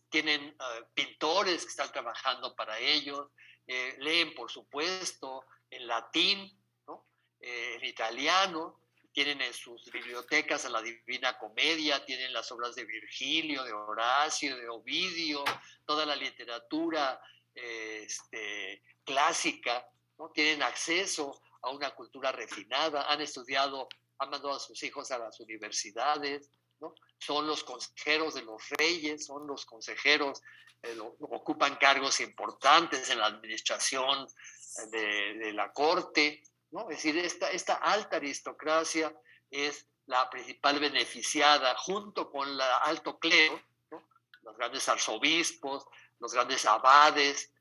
tienen pintores que están trabajando para ellos, leen, por supuesto, en latín, ¿no? En italiano, tienen en sus bibliotecas a la Divina Comedia, tienen las obras de Virgilio, de Horacio, de Ovidio, toda la literatura clásica, ¿no? Tienen acceso a una cultura refinada, han estudiado, han mandado a sus hijos a las universidades, ¿no? Son los consejeros de los reyes, son los consejeros, ocupan cargos importantes en la administración de la corte, ¿no? Es decir, esta alta aristocracia es la principal beneficiada junto con el alto clero, ¿no? Los grandes arzobispos, los grandes abades,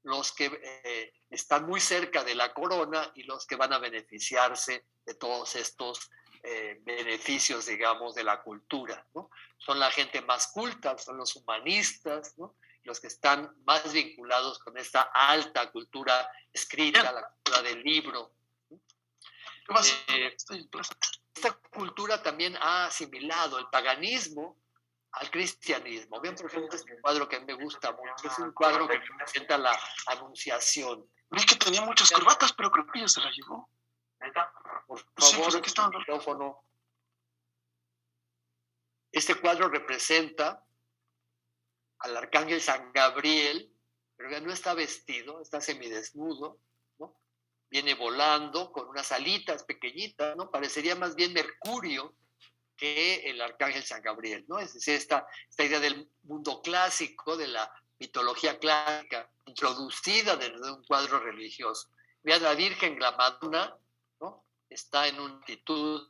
los que están muy cerca de la corona y los que van a beneficiarse de todos estos beneficios, digamos, de la cultura, ¿no? Son la gente más culta, son los humanistas, ¿no? Los que están más vinculados con esta alta cultura escrita, la cultura del libro. Esta cultura también ha asimilado el paganismo al cristianismo. Vean, por ejemplo, este cuadro que a mí me gusta mucho. Es un cuadro que representa la Anunciación. Vi que tenía muchas corbatas, pero creo que ella se la llevó. Por favor, sí, pues el micrófono. Este cuadro representa al arcángel San Gabriel, pero ya no está vestido, está semidesnudo, ¿no? Viene volando con unas alitas pequeñitas, ¿no? Parecería más bien Mercurio que el arcángel San Gabriel, ¿no? Es decir, esta idea del mundo clásico, de la mitología clásica, introducida desde un cuadro religioso. Vean, la Virgen, la Madonna, ¿no? Está en una actitud,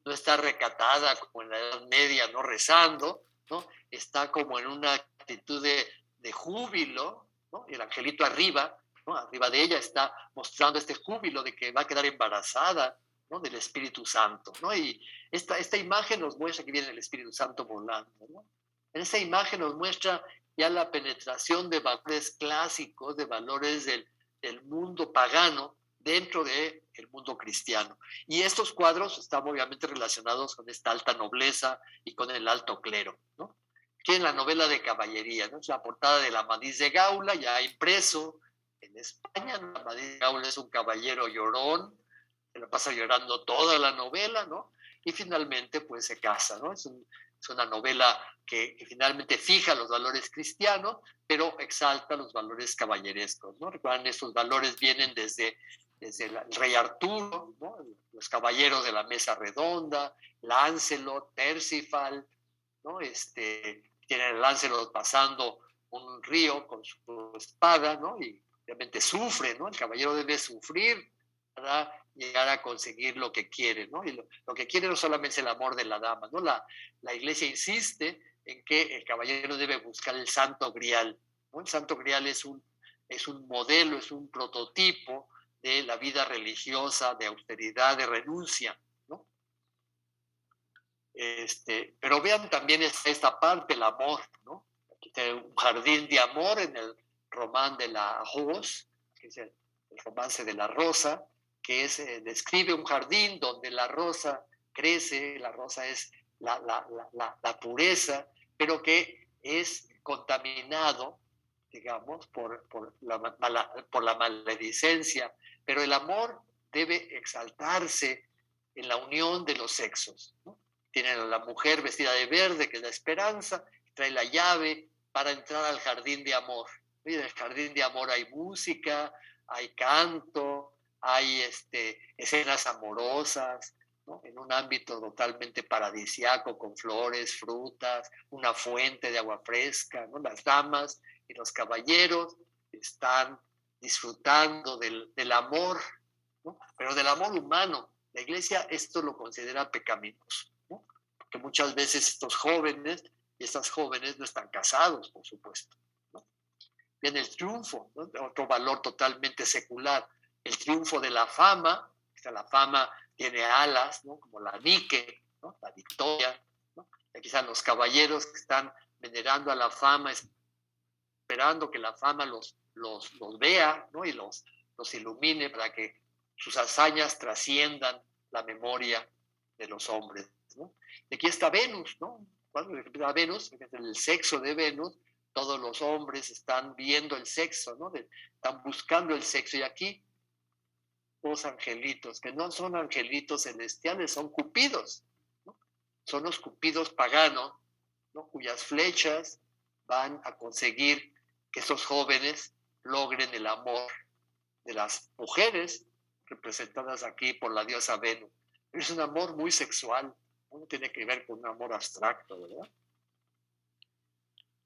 no está recatada como en la Edad Media, no rezando, ¿no? Está como en una actitud de júbilo, ¿no? Y el angelito arriba, ¿no? Arriba de ella está mostrando este júbilo de que va a quedar embarazada, ¿no? Del Espíritu Santo, ¿no? Y esta imagen nos muestra que viene el Espíritu Santo volando, ¿no? En esta imagen nos muestra ya la penetración de valores clásicos, de valores del mundo pagano dentro del mundo cristiano. Y estos cuadros están obviamente relacionados con esta alta nobleza y con el alto clero, ¿no? Aquí en la novela de caballería, ¿no? Es la portada del Amadís de Gaula, ya impreso en España, ¿no? Amadís de Gaula es un caballero llorón, se la pasa llorando toda la novela, ¿no? Y finalmente, pues, se casa, ¿no? Es una novela que finalmente fija los valores cristianos, pero exalta los valores caballerescos, ¿no? Recuerdan, estos valores vienen desde el rey Arturo, ¿no? Los caballeros de la mesa redonda, Lancelot, Percival, ¿no? Tienen a Lancelot pasando un río con su espada, ¿no? Y realmente sufre, ¿no? El caballero debe sufrir para llegar a conseguir lo que quiere, ¿no? Y lo que quiere no solamente es el amor de la dama, ¿no? La iglesia insiste en que el caballero debe buscar el santo grial, ¿no? El santo grial es un modelo, es un prototipo de la vida religiosa, de austeridad, de renuncia, ¿no? Pero vean también esta parte, el amor, ¿no? Aquí está un jardín de amor en el román de la Rose, que es el romance de la rosa, que describe un jardín donde la rosa crece, la rosa es la pureza, pero que es contaminado, digamos, por la maledicencia. Pero el amor debe exaltarse en la unión de los sexos, ¿no? Tienen a la mujer vestida de verde, que es la esperanza, trae la llave para entrar al jardín de amor. Y en el jardín de amor hay música, hay canto, hay escenas amorosas, ¿no? En un ámbito totalmente paradisiaco, con flores, frutas, una fuente de agua fresca, ¿no? Las damas y los caballeros están disfrutando del amor, ¿no? Pero del amor humano. La Iglesia esto lo considera pecaminoso, ¿no? Porque muchas veces estos jóvenes y estas jóvenes no están casados, por supuesto, ¿no? Viene el triunfo, ¿no? Otro valor totalmente secular, el triunfo de la fama. O sea, la fama tiene alas, ¿no? Como la Nike, ¿no? La victoria, ¿no? Y aquí están los caballeros que están venerando a la fama, esperando que la fama los vea, ¿no? Y los ilumine para que sus hazañas trasciendan la memoria de los hombres, ¿no? Y aquí está Venus, ¿no? Cuando a Venus, el sexo de Venus, todos los hombres están viendo el sexo, ¿no? Están buscando el sexo. Y aquí, los angelitos, que no son angelitos celestiales, son cupidos, ¿no? Son los cupidos paganos, ¿no? Cuyas flechas van a conseguir que esos jóvenes logren el amor de las mujeres representadas aquí por la diosa Venus. Es un amor muy sexual, no tiene que ver con un amor abstracto, ¿verdad?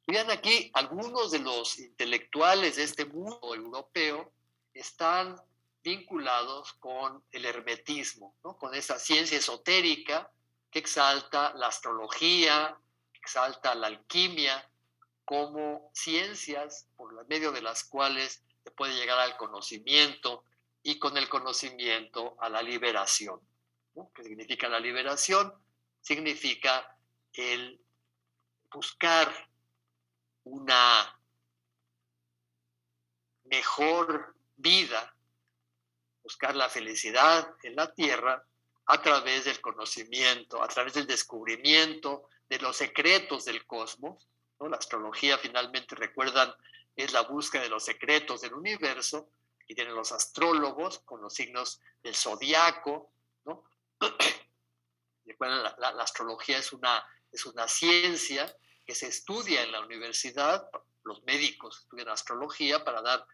Vean aquí, algunos de los intelectuales de este mundo europeo están vinculados con el hermetismo, ¿no? Con esa ciencia esotérica que exalta la astrología, que exalta la alquimia, como ciencias por medio de las cuales se puede llegar al conocimiento y con el conocimiento a la liberación, ¿no? ¿Qué significa la liberación? Significa el buscar una mejor vida, buscar la felicidad en la tierra a través del conocimiento, a través del descubrimiento de los secretos del cosmos, ¿no? La astrología, finalmente, recuerdan, es la búsqueda de los secretos del universo, y tienen los astrólogos con los signos del zodiaco, ¿no? Recuerdan, la astrología es una ciencia que se estudia en la universidad. Los médicos estudian astrología para dar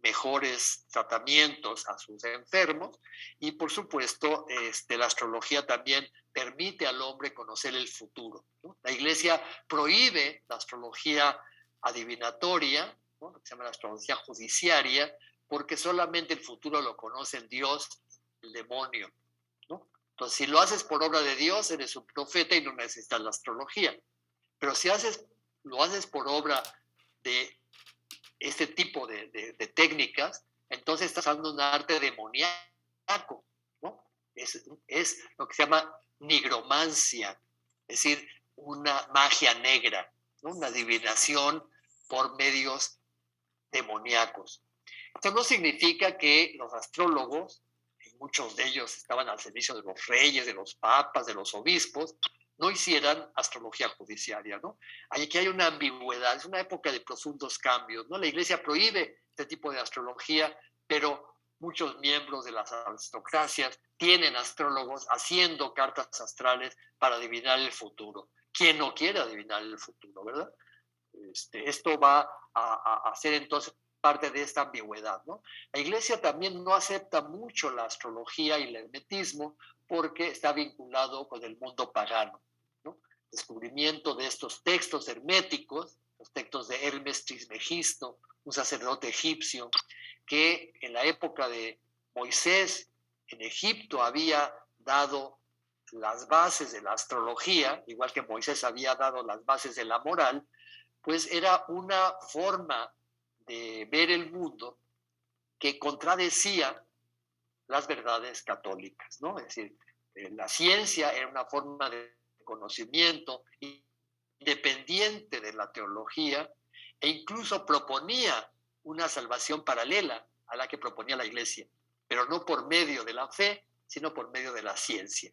mejores tratamientos a sus enfermos, y por supuesto la astrología también permite al hombre conocer el futuro, ¿no? La Iglesia prohíbe la astrología adivinatoria, ¿no? Lo que se llama la astrología judiciaria, porque solamente el futuro lo conocen Dios, el demonio, ¿no? Entonces, si lo haces por obra de Dios, eres un profeta y no necesitas la astrología. Pero si lo haces por obra de este tipo de técnicas, entonces estás usando un arte demoníaco, ¿no? Es lo que se llama nigromancia, es decir, una magia negra, ¿no? Una adivinación por medios demoníacos. Esto no significa que los astrólogos, y muchos de ellos estaban al servicio de los reyes, de los papas, de los obispos, no hicieran astrología judiciaria, ¿no? Aquí hay una ambigüedad, es una época de profundos cambios, ¿no? La Iglesia prohíbe este tipo de astrología, pero muchos miembros de las aristocracias tienen astrólogos haciendo cartas astrales para adivinar el futuro. ¿Quién no quiere adivinar el futuro, verdad? Esto va a ser entonces parte de esta ambigüedad, ¿no? La Iglesia también no acepta mucho la astrología y el hermetismo porque está vinculado con el mundo pagano, ¿no? Descubrimiento de estos textos herméticos, los textos de Hermes Trismegisto, un sacerdote egipcio, que en la época de Moisés en Egipto había dado las bases de la astrología, igual que Moisés había dado las bases de la moral, pues era una forma de ver el mundo que contradecía las verdades católicas, ¿no? Es decir, la ciencia era una forma de conocimiento independiente de la teología, e incluso proponía una salvación paralela a la que proponía la Iglesia, pero no por medio de la fe, sino por medio de la ciencia,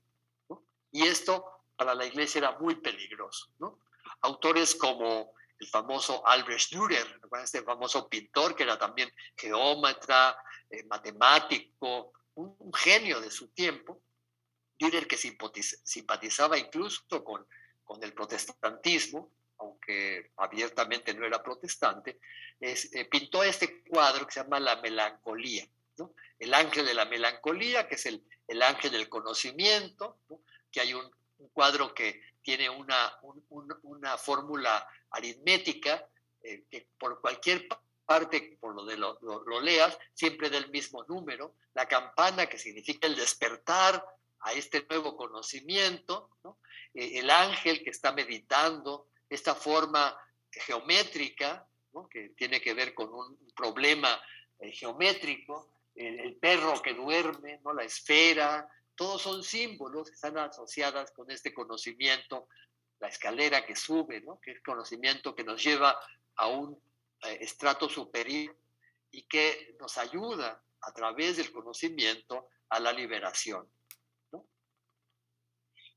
¿no? Y esto para la Iglesia era muy peligroso, ¿no? Autores como el famoso Albrecht Dürer, este famoso pintor que era también geómetra, matemático, un genio de su tiempo, Dürer, que simpatizaba incluso con el protestantismo, aunque abiertamente no era protestante, pintó este cuadro que se llama La Melancolía, ¿no? El ángel de la melancolía, que es el ángel del conocimiento, ¿no? Que hay un cuadro que tiene una fórmula aritmética que por cualquier parte, por donde lo leas, siempre da el mismo número. La campana, que significa el despertar a este nuevo conocimiento, ¿no? El ángel que está meditando, esta forma geométrica, ¿no? Que tiene que ver con un problema geométrico, el perro que duerme, ¿no? La esfera, todos son símbolos que están asociadas con este conocimiento, la escalera que sube, ¿no? Que es conocimiento que nos lleva a un estrato superior y que nos ayuda a través del conocimiento a la liberación, ¿no?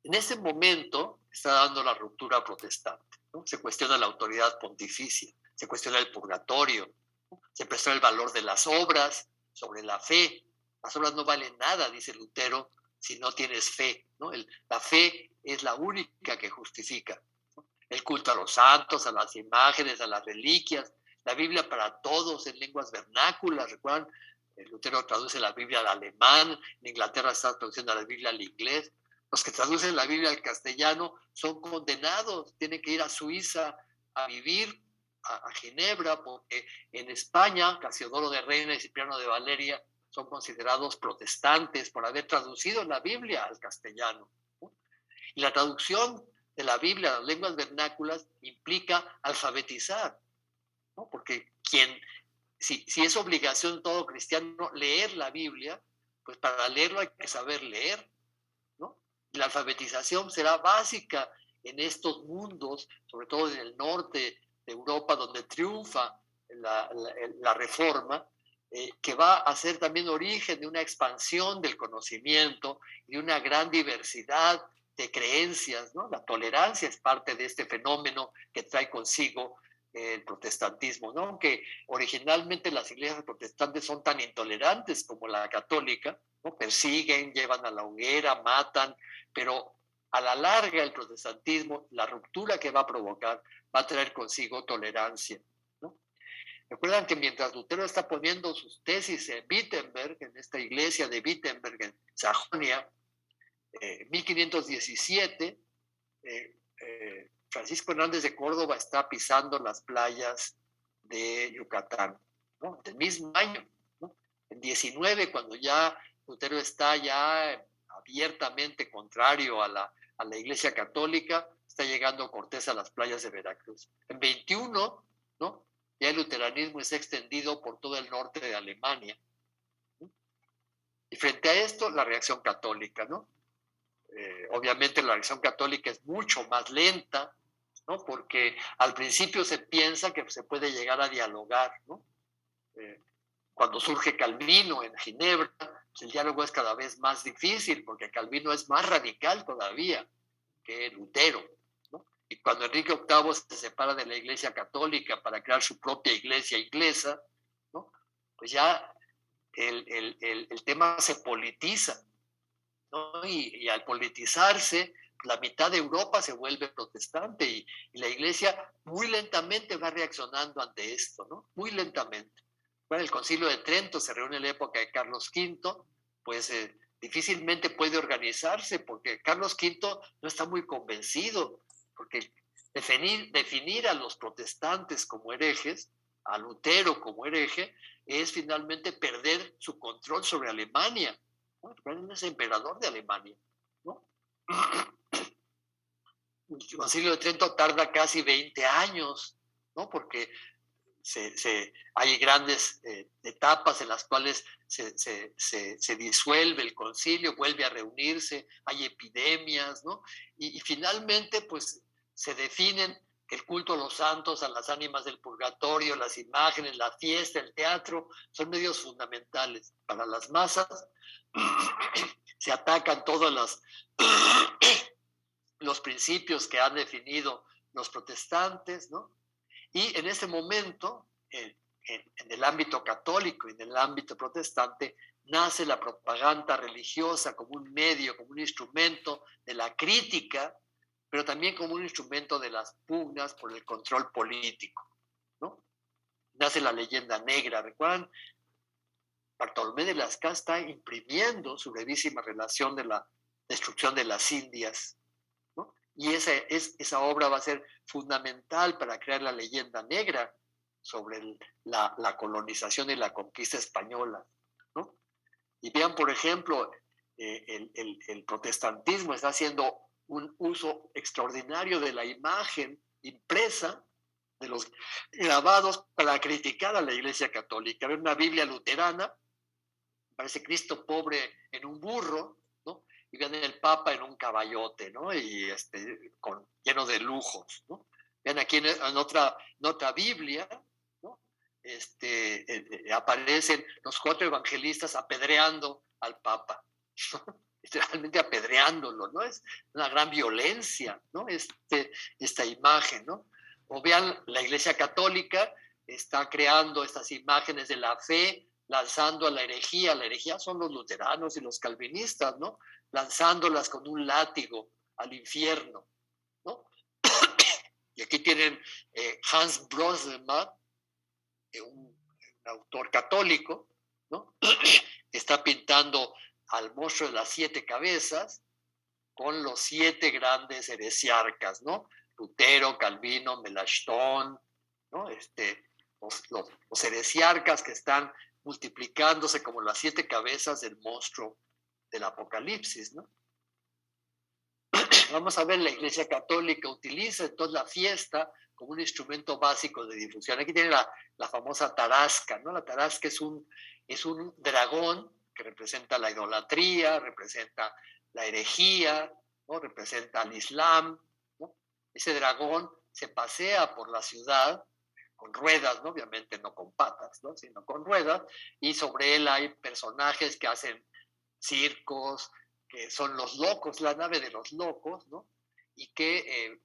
En ese momento está dando la ruptura protestante, ¿no? Se cuestiona la autoridad pontificia, se cuestiona el purgatorio, ¿no? Se cuestiona el valor de las obras sobre la fe. Las obras no valen nada, dice Lutero, si no tienes fe, ¿no? La fe es la única que justifica, ¿no? El culto a los santos, a las imágenes, a las reliquias, la Biblia para todos en lenguas vernáculas. ¿Recuerdan? Lutero traduce la Biblia al alemán, en Inglaterra está traduciendo la Biblia al inglés. Los que traducen la Biblia al castellano son condenados, tienen que ir a Suiza a vivir, a Ginebra, porque en España Casiodoro de Reina y Cipriano de Valeria son considerados protestantes por haber traducido la Biblia al castellano, ¿no? Y la traducción de la Biblia a las lenguas vernáculas implica alfabetizar, ¿no? Porque si es obligación de todo cristiano leer la Biblia, pues para leerlo hay que saber leer, ¿no? Y la alfabetización será básica en estos mundos, sobre todo en el norte de Europa, donde triunfa la reforma, que va a ser también origen de una expansión del conocimiento y de una gran diversidad de creencias, ¿no? La tolerancia es parte de este fenómeno que trae consigo el protestantismo, ¿no? Aunque originalmente las iglesias protestantes son tan intolerantes como la católica, ¿no? Persiguen, llevan a la hoguera, matan, pero a la larga el protestantismo, la ruptura que va a provocar, va a traer consigo tolerancia, ¿no? Recuerdan que mientras Lutero está poniendo sus tesis en Wittenberg, en esta iglesia de Wittenberg, en Sajonia, 1517, Francisco Hernández de Córdoba está pisando las playas de Yucatán, ¿no? Del mismo año, ¿no? En 19, cuando ya Lutero está ya abiertamente contrario a la Iglesia Católica, está llegando Cortés a las playas de Veracruz. En 21, ¿no? Ya el luteranismo es extendido por todo el norte de Alemania, ¿no? Y frente a esto, la reacción católica, ¿no? Obviamente la reacción católica es mucho más lenta, ¿no? Porque al principio se piensa que se puede llegar a dialogar, ¿no? Cuando surge Calvino en Ginebra, pues el diálogo es cada vez más difícil, porque Calvino es más radical todavía que Lutero, ¿no? Y cuando Enrique VIII se separa de la Iglesia Católica para crear su propia iglesia inglesa, ¿no? Pues ya el tema se politiza, ¿no? Y al politizarse, la mitad de Europa se vuelve protestante y la iglesia muy lentamente va reaccionando ante esto, ¿no? Muy lentamente. Bueno, el Concilio de Trento se reúne en la época de Carlos V, pues difícilmente puede organizarse porque Carlos V no está muy convencido, porque definir a los protestantes como herejes, a Lutero como hereje, es finalmente perder su control sobre Alemania. Él es emperador de Alemania, ¿no? El Concilio de Trento tarda casi 20 años, ¿no? Porque hay grandes etapas en las cuales se disuelve el concilio, vuelve a reunirse, hay epidemias, ¿no? Y finalmente, pues, se definen el culto a los santos, a las ánimas del purgatorio, las imágenes, la fiesta, el teatro, son medios fundamentales para las masas. Se atacan todos los principios que han definido los protestantes, ¿no? Y en ese momento, en el ámbito católico y en el ámbito protestante, nace la propaganda religiosa como un medio, como un instrumento de la crítica, pero también como un instrumento de las pugnas por el control político, ¿no? Nace la leyenda negra, ¿recuerdan? Bartolomé de Las Casas está imprimiendo su brevísima relación de la destrucción de las Indias, ¿no? Y esa obra va a ser fundamental para crear la leyenda negra sobre la colonización y la conquista española, ¿no? Y vean, por ejemplo, el protestantismo está haciendo un uso extraordinario de la imagen impresa, de los grabados, para criticar a la Iglesia Católica. Ver una Biblia luterana, parece Cristo pobre en un burro, ¿no? Y vean el Papa en un caballote, ¿no? Y lleno de lujos, ¿no? Vean aquí en otra Biblia, ¿no? Aparecen los 4 evangelistas apedreando al Papa, ¿no? Literalmente apedreándolo, ¿no? Es una gran violencia, ¿no? Esta imagen, ¿no? O vean, la Iglesia Católica está creando estas imágenes de la fe, lanzando a la herejía. La herejía son los luteranos y los calvinistas, ¿no? Lanzándolas con un látigo al infierno, ¿no? Y aquí tienen Hans Brosman, un autor católico, ¿no? Está pintando al monstruo de las 7 cabezas con los 7 grandes heresiarcas, ¿no? Lutero, Calvino, Melanchthon, ¿no? Los heresiarcas que están multiplicándose como las 7 cabezas del monstruo del Apocalipsis, ¿no? Vamos a ver, la Iglesia Católica utiliza entonces la fiesta como un instrumento básico de difusión. Aquí tiene la famosa tarasca, ¿no? La tarasca es un dragón que representa la idolatría, representa la herejía, ¿no? Representa al Islam, ¿no? Ese dragón se pasea por la ciudad con ruedas, ¿no? Obviamente no con patas, ¿no? Sino con ruedas, y sobre él hay personajes que hacen circos, que son los locos, la nave de los locos, ¿no? Y que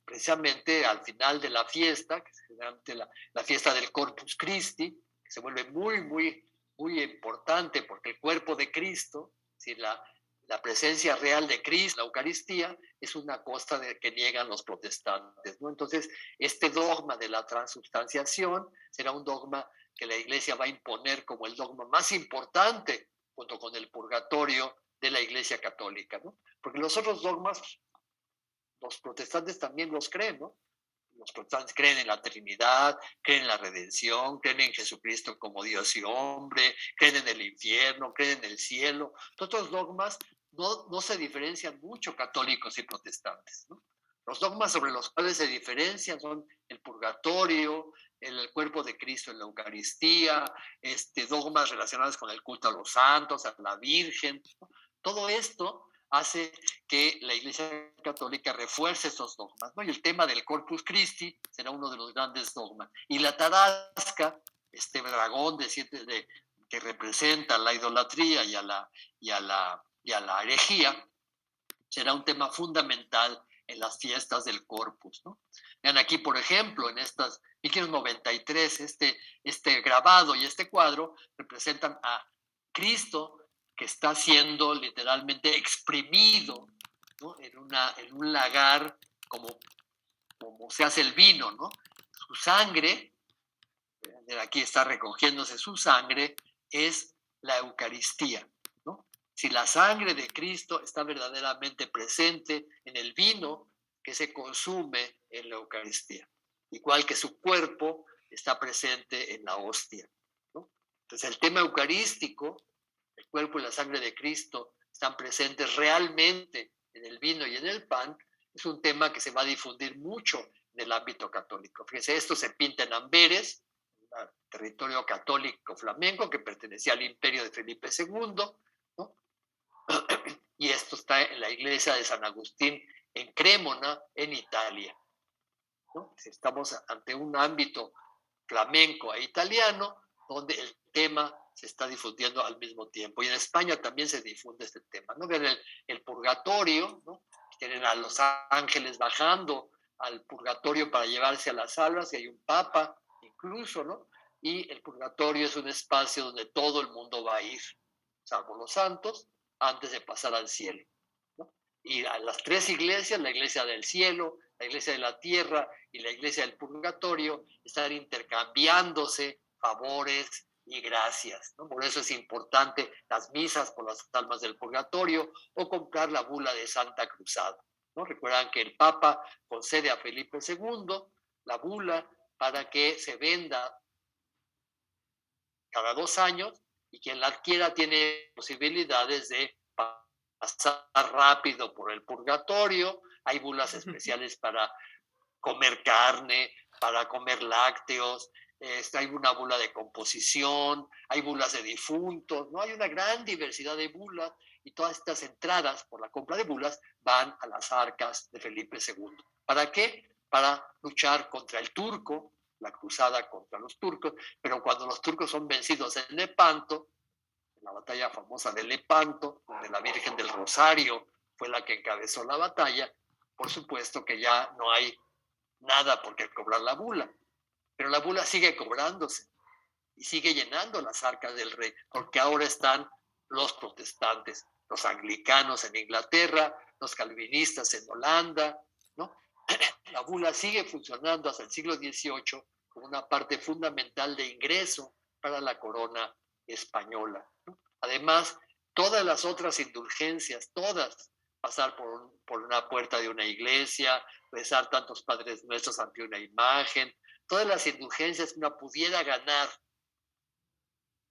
precisamente al final de la fiesta, que es generalmente la fiesta del Corpus Christi, que se vuelve muy, muy, muy importante porque el cuerpo de Cristo, si la presencia real de Cristo, la Eucaristía, es una cosa que niegan los protestantes, ¿no? Entonces, este dogma de la transubstanciación será un dogma que la Iglesia va a imponer como el dogma más importante, junto con el purgatorio de la Iglesia Católica, ¿no? Porque los otros dogmas, los protestantes también los creen, ¿no? Los protestantes creen en la Trinidad, creen en la redención, creen en Jesucristo como Dios y hombre, creen en el infierno, creen en el cielo. Todos los dogmas no se diferencian mucho católicos y protestantes, ¿no? Los dogmas sobre los cuales se diferencian son el purgatorio, el cuerpo de Cristo en la Eucaristía, dogmas relacionados con el culto a los santos, a la Virgen, ¿no? Todo esto hace que la Iglesia Católica refuerce esos dogmas, ¿no? Y el tema del Corpus Christi será uno de los grandes dogmas. Y la tarasca, este dragón que representa la idolatría y a la herejía, será un tema fundamental en las fiestas del Corpus, ¿no? Vean aquí, por ejemplo, en estas 1593, este grabado y este cuadro representan a Cristo que está siendo literalmente exprimido, ¿no? en un lagar como se hace el vino, ¿no? Su sangre, aquí está recogiéndose su sangre, es la Eucaristía, ¿no? Si la sangre de Cristo está verdaderamente presente en el vino que se consume en la Eucaristía, igual que su cuerpo está presente en la hostia, ¿no? Entonces el tema eucarístico, el cuerpo y la sangre de Cristo están presentes realmente en el vino y en el pan, es un tema que se va a difundir mucho en el ámbito católico. Fíjense, esto se pinta en Amberes, un territorio católico flamenco que pertenecía al imperio de Felipe II, ¿no? Y esto está en la iglesia de San Agustín en Cremona, en Italia, ¿no? Estamos ante un ámbito flamenco e italiano donde el tema se está difundiendo al mismo tiempo. Y en España también se difunde este tema, ¿no? Ven el purgatorio, ¿no? Tienen a los ángeles bajando al purgatorio para llevarse a las almas, y hay un papa incluso, ¿no? Y el purgatorio es un espacio donde todo el mundo va a ir, salvo los santos, antes de pasar al cielo, ¿no? Y a las 3 iglesias, la iglesia del cielo, la iglesia de la tierra y la iglesia del purgatorio, están intercambiándose favores y gracias, ¿no? Por eso es importante las misas por las almas del purgatorio o comprar la bula de Santa Cruzada, ¿no? Recuerdan que el Papa concede a Felipe II la bula para que se venda cada 2 años y quien la adquiera tiene posibilidades de pasar rápido por el purgatorio. Hay bulas especiales para comer carne, para comer lácteos, hay una bula de composición, hay bulas de difuntos, ¿no? Hay una gran diversidad de bulas y todas estas entradas por la compra de bulas van a las arcas de Felipe II. ¿Para qué? Para luchar contra el turco, la cruzada contra los turcos, pero cuando los turcos son vencidos en Lepanto, en la batalla famosa de Lepanto, donde la Virgen del Rosario fue la que encabezó la batalla, por supuesto que ya no hay nada por qué cobrar la bula, pero la bula sigue cobrándose y sigue llenando las arcas del rey, porque ahora están los protestantes, los anglicanos en Inglaterra, los calvinistas en Holanda, ¿no? La bula sigue funcionando hasta el siglo XVIII como una parte fundamental de ingreso para la corona española, ¿no? Además, todas las otras indulgencias, todas, pasar por una puerta de una iglesia, rezar tantos padres nuestros ante una imagen, todas las indulgencias que uno pudiera ganar,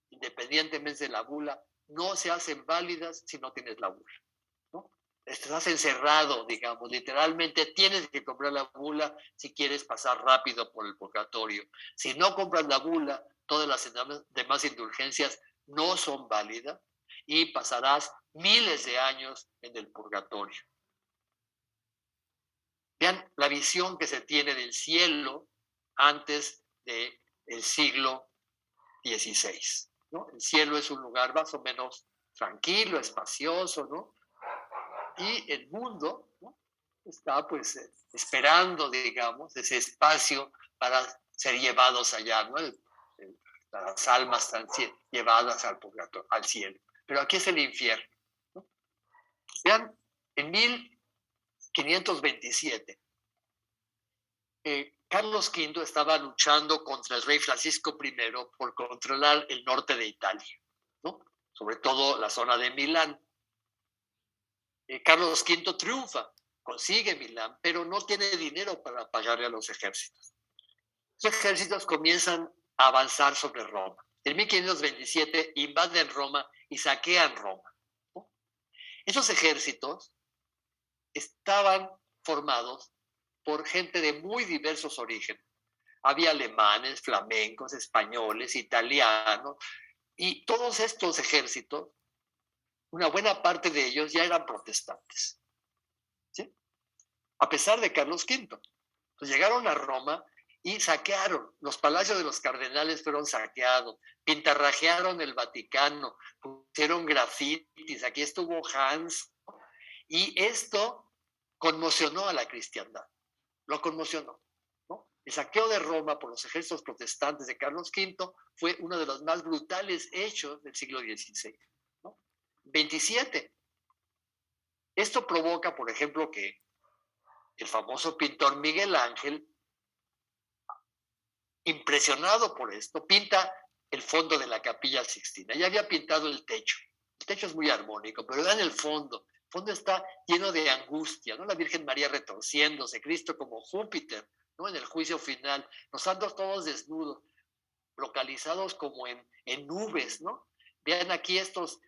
independientemente de la bula, no se hacen válidas si no tienes la bula, ¿no? Estás encerrado, digamos, literalmente tienes que comprar la bula si quieres pasar rápido por el purgatorio. Si no compras la bula, todas las demás indulgencias no son válidas y pasarás miles de años en el purgatorio. Vean la visión que se tiene del cielo antes del siglo XVI, ¿no? El cielo es un lugar más o menos tranquilo, espacioso, ¿no? Y el mundo, ¿no?, está pues esperando, digamos, ese espacio para ser llevados allá, ¿no? Las almas están llevadas al purgatorio, al cielo. Pero aquí es el infierno, ¿no? Vean, en 1527, Carlos V estaba luchando contra el rey Francisco I por controlar el norte de Italia, ¿no? Sobre todo la zona de Milán. Carlos V triunfa, consigue Milán, pero no tiene dinero para pagarle a los ejércitos. Los ejércitos comienzan a avanzar sobre Roma. En 1527 invaden Roma y saquean Roma, ¿no? Esos ejércitos estaban formados por gente de muy diversos orígenes. Había alemanes, flamencos, españoles, italianos, y todos estos ejércitos, una buena parte de ellos ya eran protestantes, ¿sí? A pesar de Carlos V. Pues llegaron a Roma y saquearon. Los palacios de los cardenales fueron saqueados, pintarrajearon el Vaticano, pusieron grafitis, aquí estuvo Hans, y esto conmocionó a la cristiandad, lo conmocionó, ¿no? El saqueo de Roma por los ejércitos protestantes de Carlos V fue uno de los más brutales hechos del siglo XVI, ¿no? 27. Esto provoca, por ejemplo, que el famoso pintor Miguel Ángel, impresionado por esto, pinta el fondo de la Capilla Sixtina. Ya había pintado el techo. El techo es muy armónico, pero vean el fondo. El fondo está lleno de angustia, ¿no? La Virgen María retorciéndose, Cristo como Júpiter, ¿no? En el juicio final, los santos todos desnudos, localizados como en nubes, ¿no? Vean aquí estos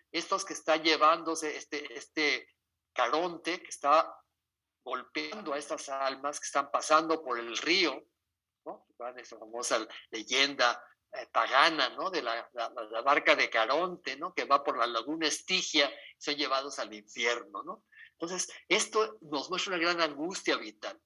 que están llevándose este Caronte que está golpeando a estas almas que están pasando por el río, ¿no? Esa famosa leyenda pagana, ¿no? De la barca de Caronte, ¿no? Que va por la laguna Estigia, son llevados al infierno, ¿no? Entonces, esto nos muestra una gran angustia vital.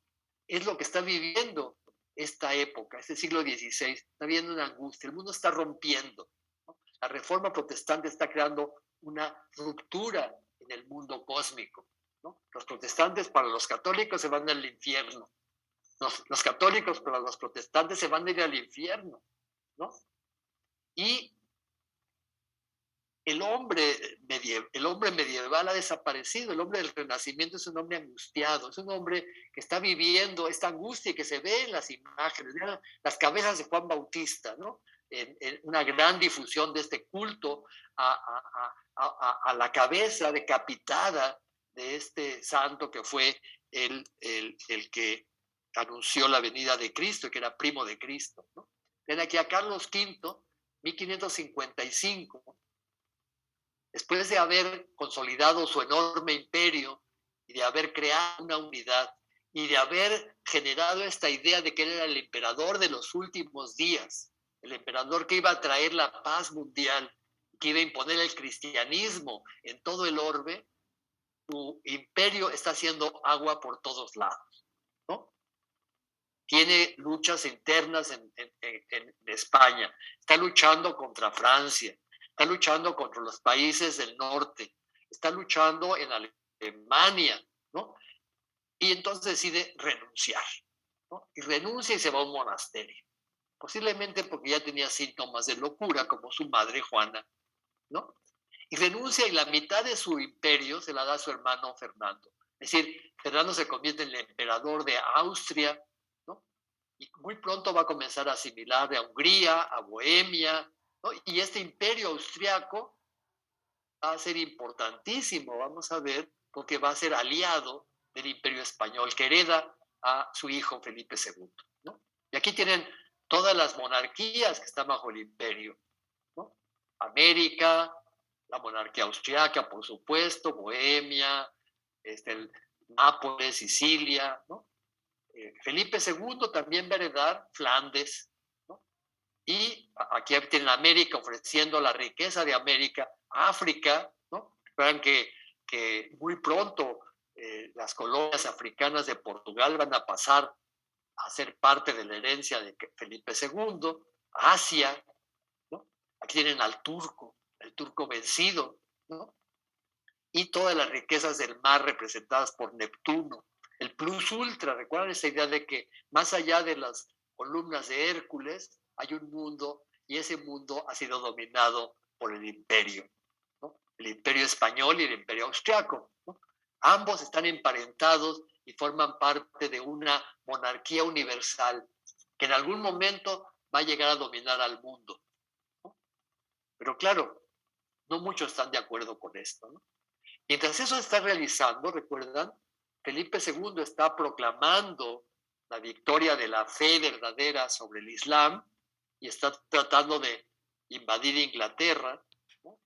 Es lo que está viviendo esta época, este siglo XVI, está viviendo una angustia, el mundo está rompiendo, ¿no? La reforma protestante está creando una ruptura en el mundo cósmico, ¿no? Los protestantes para los católicos se van al infierno, los católicos para los protestantes se van a ir al infierno, ¿no? Y el hombre medieval ha desaparecido. El hombre del Renacimiento es un hombre angustiado, es un hombre que está viviendo esta angustia que se ve en las imágenes, las cabezas de Juan Bautista, ¿no? En una gran difusión de este culto a la cabeza decapitada de este santo que fue el que anunció la venida de Cristo, que era primo de Cristo, ¿no? Ven aquí a Carlos V, 1555, después de haber consolidado su enorme imperio y de haber creado una unidad y de haber generado esta idea de que él era el emperador de los últimos días, el emperador que iba a traer la paz mundial, que iba a imponer el cristianismo en todo el orbe, su imperio está haciendo agua por todos lados, ¿no? Tiene luchas internas en España, está luchando contra Francia, está luchando contra los países del norte, está luchando en Alemania, ¿no? Y entonces decide renunciar, ¿no? Y renuncia y se va a un monasterio, posiblemente porque ya tenía síntomas de locura, como su madre Juana, ¿no? Y renuncia y la mitad de su imperio se la da a su hermano Fernando. Es decir, Fernando se convierte en el emperador de Austria, ¿no? Y muy pronto va a comenzar a asimilar a Hungría, a Bohemia, ¿no? Y este imperio austriaco va a ser importantísimo, vamos a ver, porque va a ser aliado del imperio español que hereda a su hijo Felipe II, ¿no? Y aquí tienen todas las monarquías que están bajo el imperio, ¿no? América, la monarquía austriaca, por supuesto, Bohemia, Nápoles, Sicilia, ¿no? Felipe II también va a heredar Flandes, ¿no? Y aquí tienen América ofreciendo la riqueza de América, África, ¿no? Recuerdan que muy pronto las colonias africanas de Portugal van a pasar a ser parte de la herencia de Felipe II, Asia, ¿no? Aquí tienen al turco, el turco vencido, ¿no? Y todas las riquezas del mar representadas por Neptuno. El plus ultra, recuerdan esa idea de que más allá de las columnas de Hércules hay un mundo y ese mundo ha sido dominado por el imperio, ¿no? El imperio español y el imperio austriaco, ¿no? Ambos están emparentados y forman parte de una monarquía universal que en algún momento va a llegar a dominar al mundo, ¿no? Pero claro, no muchos están de acuerdo con esto, ¿no? Mientras eso está realizando, recuerdan, Felipe II está proclamando la victoria de la fe verdadera sobre el Islam y está tratando de invadir Inglaterra, ¿no?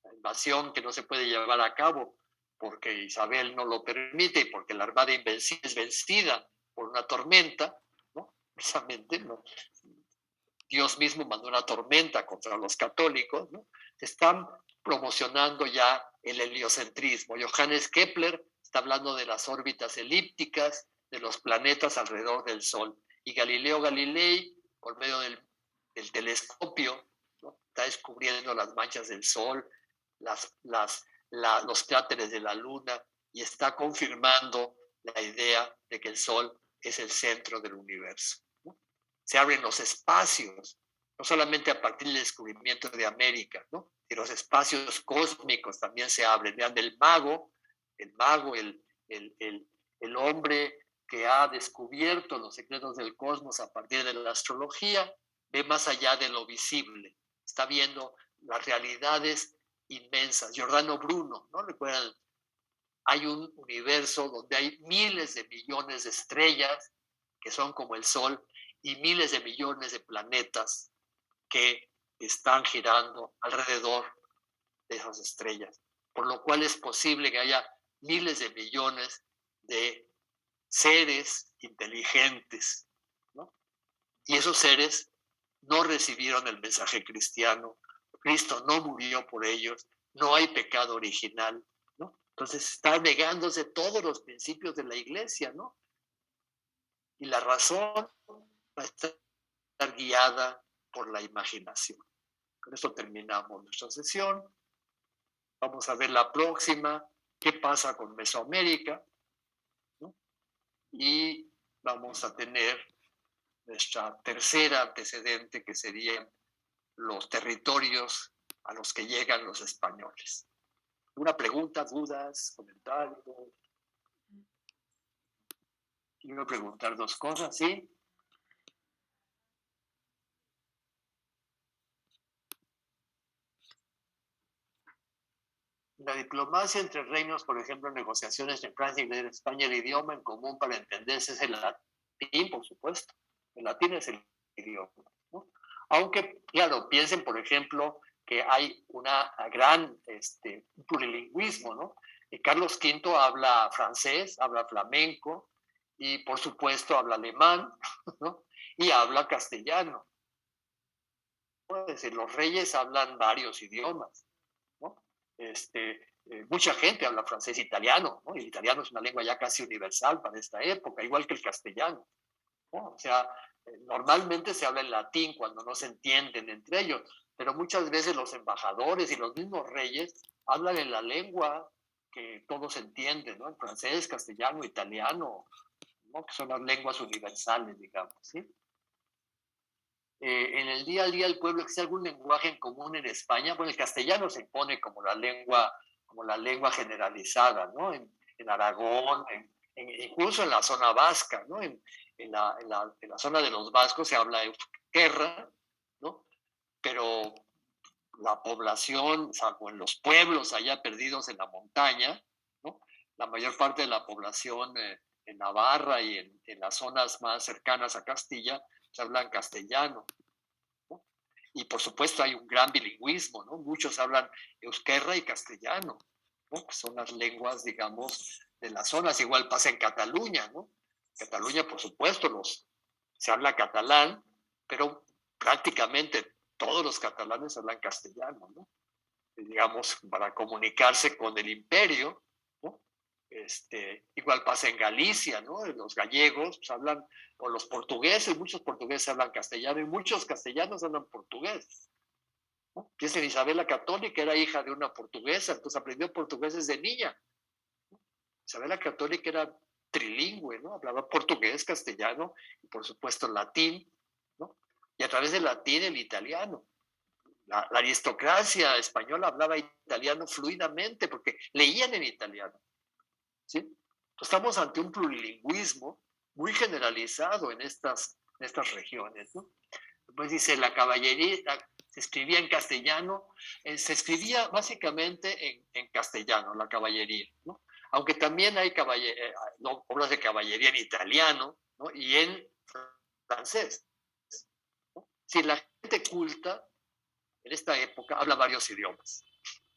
La invasión que no se puede llevar a cabo porque Isabel no lo permite y porque la Armada Invencible es vencida por una tormenta, ¿no? Precisamente, ¿no? Dios mismo mandó una tormenta contra los católicos, ¿no? Están promocionando ya el heliocentrismo. Johannes Kepler está hablando de las órbitas elípticas de los planetas alrededor del Sol. Y Galileo Galilei, por medio del telescopio, ¿no? Está descubriendo las manchas del Sol, los cráteres de la Luna, y está confirmando la idea de que el Sol es el centro del universo. Se abren los espacios, no solamente a partir del descubrimiento de América, ¿no? Y los espacios cósmicos también se abren. Vean, el hombre que ha descubierto los secretos del cosmos a partir de la astrología, ve más allá de lo visible, está viendo las realidades inmensas. Giordano Bruno, ¿no? Recuerdan, hay un universo donde hay miles de millones de estrellas que son como el Sol y miles de millones de planetas que están girando alrededor de esas estrellas, por lo cual es posible que haya miles de millones de seres inteligentes, ¿no? Y esos seres no recibieron el mensaje cristiano, Cristo no murió por ellos, no hay pecado original, ¿no? Entonces está negándose todos los principios de la iglesia, ¿no? Y la razón va a estar guiada por la imaginación. Con esto terminamos nuestra sesión. Vamos a ver la próxima, qué pasa con Mesoamérica, ¿no? Y vamos a tener nuestra tercera antecedente, que serían los territorios a los que llegan los españoles. ¿Una pregunta, dudas, comentarios? Quiero preguntar dos cosas, ¿sí? La diplomacia entre reinos, por ejemplo, negociaciones en Francia y en España, el idioma en común para entenderse es el latín, por supuesto. El latín es el idioma, ¿no? Aunque, claro, piensen, por ejemplo, que hay una gran plurilingüismo, ¿no? Carlos V habla francés, habla flamenco y, por supuesto, habla alemán, ¿no? Y habla castellano. Es decir, los reyes hablan varios idiomas, ¿no? Mucha gente habla francés e italiano, ¿no? El italiano es una lengua ya casi universal para esta época, igual que el castellano, ¿no? O sea, normalmente se habla en latín cuando no se entienden entre ellos, pero muchas veces los embajadores y los mismos reyes hablan en la lengua que todos entienden, ¿no? En francés, castellano, italiano, ¿no? Que son las lenguas universales, digamos, ¿sí? En el día a día del pueblo, ¿existe algún lenguaje en común en España? Bueno, el castellano se impone como la lengua generalizada, ¿no? En Aragón, incluso en la zona vasca, ¿no? En la zona de los vascos se habla euskera, ¿no? Pero la población, salvo en los pueblos allá perdidos en la montaña, ¿no? La mayor parte de la población en Navarra y en las zonas más cercanas a Castilla se hablan castellano, ¿no? Y por supuesto hay un gran bilingüismo, ¿no? Muchos hablan euskera y castellano, ¿no? Que son las lenguas, digamos, de las zonas. Igual pasa en Cataluña, ¿no? Cataluña, por supuesto, se habla catalán, pero prácticamente todos los catalanes hablan castellano, ¿no? Digamos, para comunicarse con el imperio, ¿no? Igual pasa en Galicia, ¿no? Los gallegos pues, hablan, o los portugueses, muchos portugueses hablan castellano y muchos castellanos hablan portugués, ¿no? Piensen, Isabel la Católica era hija de una portuguesa, entonces aprendió portugués desde niña. Isabel la Católica era trilingüe, ¿no? Hablaba portugués, castellano y por supuesto latín, ¿no? Y a través del latín el italiano. La aristocracia española hablaba italiano fluidamente porque leían en italiano, ¿sí? Entonces, estamos ante un plurilingüismo muy generalizado en estas regiones, ¿no? Después dice, la caballería se escribía en castellano, se escribía básicamente en castellano, la caballería, ¿no? Aunque también hay obras de caballería en italiano, ¿no? Y en francés, ¿no? Si la gente culta en esta época habla varios idiomas,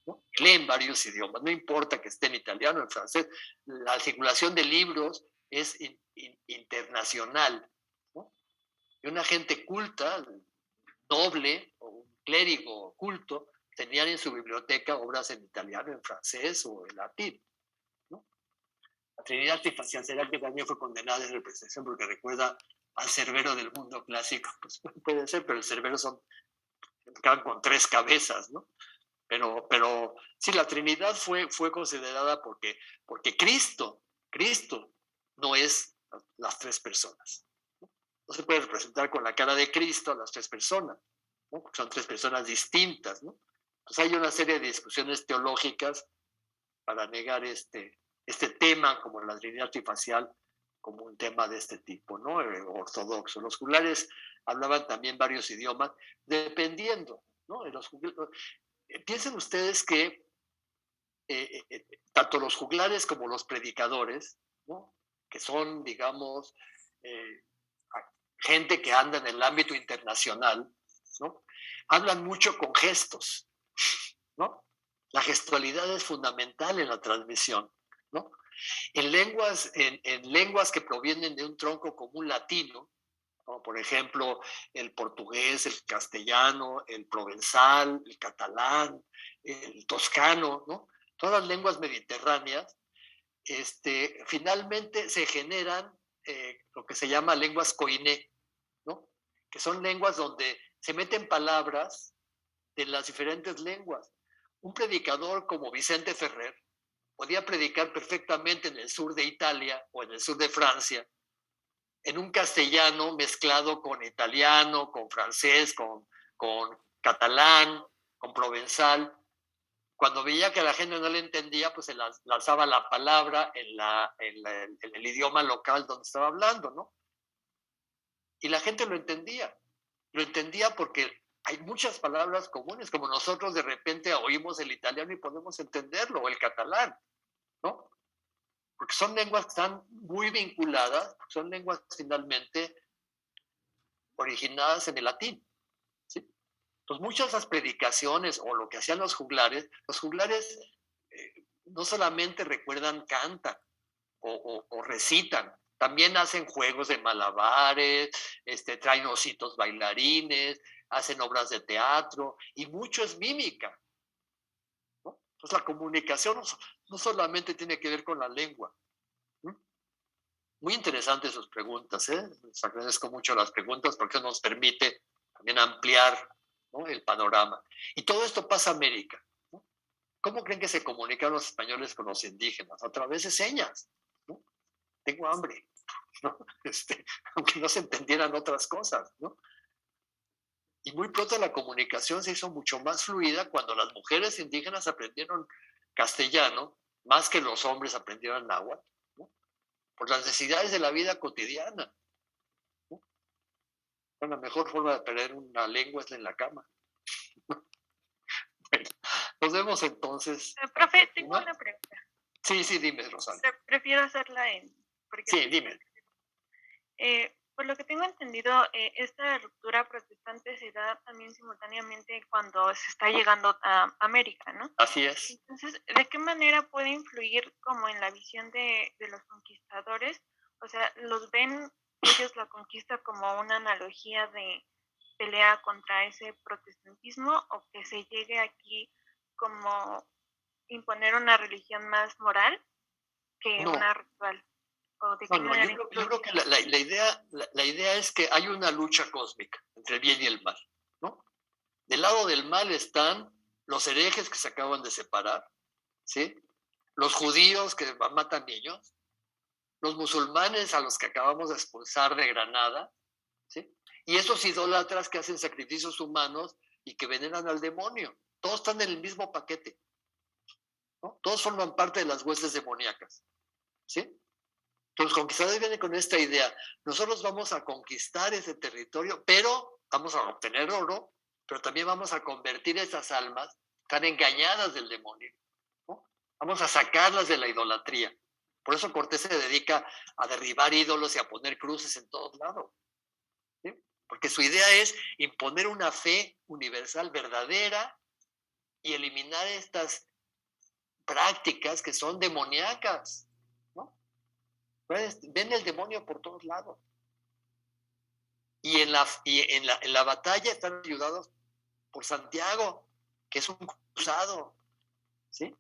¿no? Leen varios idiomas, no importa que esté en italiano, en francés, la circulación de libros es internacional, ¿no? Y una gente culta, noble o un clérigo culto, tenían en su biblioteca obras en italiano, en francés o en latín, ¿no? La Trinidad Trifacial será que también fue condenada en representación porque recuerda al Cerbero del mundo clásico, pues puede ser, pero el Cerbero quedan con 3 cabezas, ¿no? Pero sí, la Trinidad fue considerada porque Cristo no es las 3 personas. No se puede representar con la cara de Cristo a las 3 personas, ¿no? Porque son 3 personas distintas, ¿no? Entonces hay una serie de discusiones teológicas para negar este tema, como la Trinidad Trifacial, como un tema de este tipo, ¿no? Ortodoxo. Los juglares hablaban también varios idiomas, dependiendo, ¿no? Piensen ustedes que tanto los juglares como los predicadores, ¿no? Que son, digamos, gente que anda en el ámbito internacional, ¿no? Hablan mucho con gestos, ¿no? La gestualidad es fundamental en la transmisión, ¿no? En lenguas que provienen de un tronco común latino, como por ejemplo el portugués, el castellano, el provenzal, el catalán, el toscano, ¿no? Todas las lenguas mediterráneas, finalmente se generan lo que se llama lenguas koiné, ¿no? Que son lenguas donde se meten palabras de las diferentes lenguas. Un predicador como Vicente Ferrer podía predicar perfectamente en el sur de Italia o en el sur de Francia, en un castellano mezclado con italiano, con francés, con catalán, con provenzal. Cuando veía que la gente no le entendía, pues se lanzaba la palabra en el idioma local donde estaba hablando, ¿no? Y la gente lo entendía. Lo entendía porque hay muchas palabras comunes, como nosotros de repente oímos el italiano y podemos entenderlo, o el catalán, ¿no? Porque son lenguas que están muy vinculadas, son lenguas finalmente originadas en el latín, ¿sí? Entonces, muchas de las predicaciones o lo que hacían los juglares no solamente recuerdan, cantan o recitan, también hacen juegos de malabares, traen ositos bailarines, hacen obras de teatro, y mucho es mímica, ¿no? Entonces, la comunicación no solamente tiene que ver con la lengua. Muy interesantes sus preguntas, ¿eh? Les agradezco mucho las preguntas porque nos permite también ampliar, ¿no?, el panorama. Y todo esto pasa en América, ¿no? ¿Cómo creen que se comunican los españoles con los indígenas? A través de señas, ¿no? Tengo hambre, ¿no? Aunque no se entendieran otras cosas, ¿no? Y muy pronto la comunicación se hizo mucho más fluida cuando las mujeres indígenas aprendieron castellano, más que los hombres aprendieron náhuatl, ¿no? Por las necesidades de la vida cotidiana, ¿no? La mejor forma de perder una lengua es en la cama. Bueno, nos vemos entonces. Profe, tengo una pregunta. Sí, dime, Rosario. Prefiero hacerla Sí, dime. Por lo que tengo entendido, esta ruptura protestante se da también simultáneamente cuando se está llegando a América, ¿no? Así es. Entonces, ¿de qué manera puede influir como en la visión de los conquistadores? O sea, ¿los ven ellos la conquista como una analogía de pelea contra ese protestantismo o que se llegue aquí como imponer una religión más moral que No. una ritual? Yo creo que la idea es que hay una lucha cósmica entre el bien y el mal, ¿no? Del lado del mal están los herejes que se acaban de separar, ¿sí? Los judíos que matan niños, los musulmanes a los que acabamos de expulsar de Granada, ¿sí? Y esos idólatras que hacen sacrificios humanos y que veneran al demonio. Todos están en el mismo paquete, ¿no? Todos forman parte de las huestes demoníacas, ¿sí? Entonces, los conquistadores vienen con esta idea: nosotros vamos a conquistar ese territorio, pero vamos a obtener oro, pero también vamos a convertir esas almas que están engañadas del demonio, ¿no? Vamos a sacarlas de la idolatría. Por eso Cortés se dedica a derribar ídolos y a poner cruces en todos lados, ¿sí? Porque su idea es imponer una fe universal verdadera y eliminar estas prácticas que son demoníacas, ¿no? Ven el demonio por todos lados. Y en la batalla están ayudados por Santiago, que es un cruzado, ¿sí?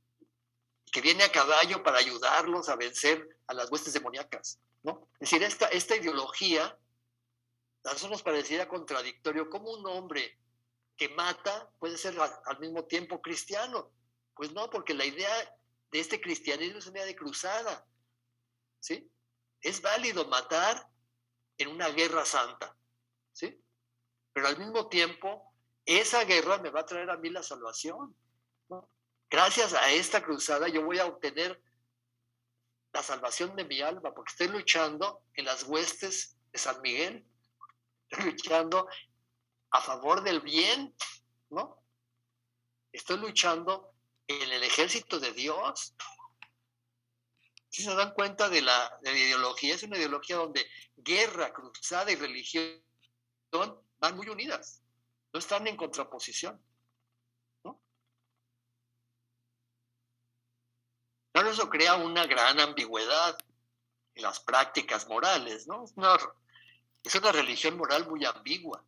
Que viene a caballo para ayudarlos a vencer a las huestes demoníacas, ¿no? Es decir, esta ideología a nosotros nos pareciera contradictorio. ¿Cómo un hombre que mata puede ser al mismo tiempo cristiano? Pues no, porque la idea de este cristianismo es una idea de cruzada, ¿sí? Es válido matar en una guerra santa, ¿sí? Pero al mismo tiempo, esa guerra me va a traer a mí la salvación, ¿no? Gracias a esta cruzada yo voy a obtener la salvación de mi alma, porque estoy luchando en las huestes de San Miguel, estoy luchando a favor del bien, ¿no? Estoy luchando en el ejército de Dios. Si se dan cuenta de la ideología, es una ideología donde guerra, cruzada y religión van muy unidas, no están en contraposición, ¿no? Claro, eso crea una gran ambigüedad en las prácticas morales, ¿no? Es una religión moral muy ambigua.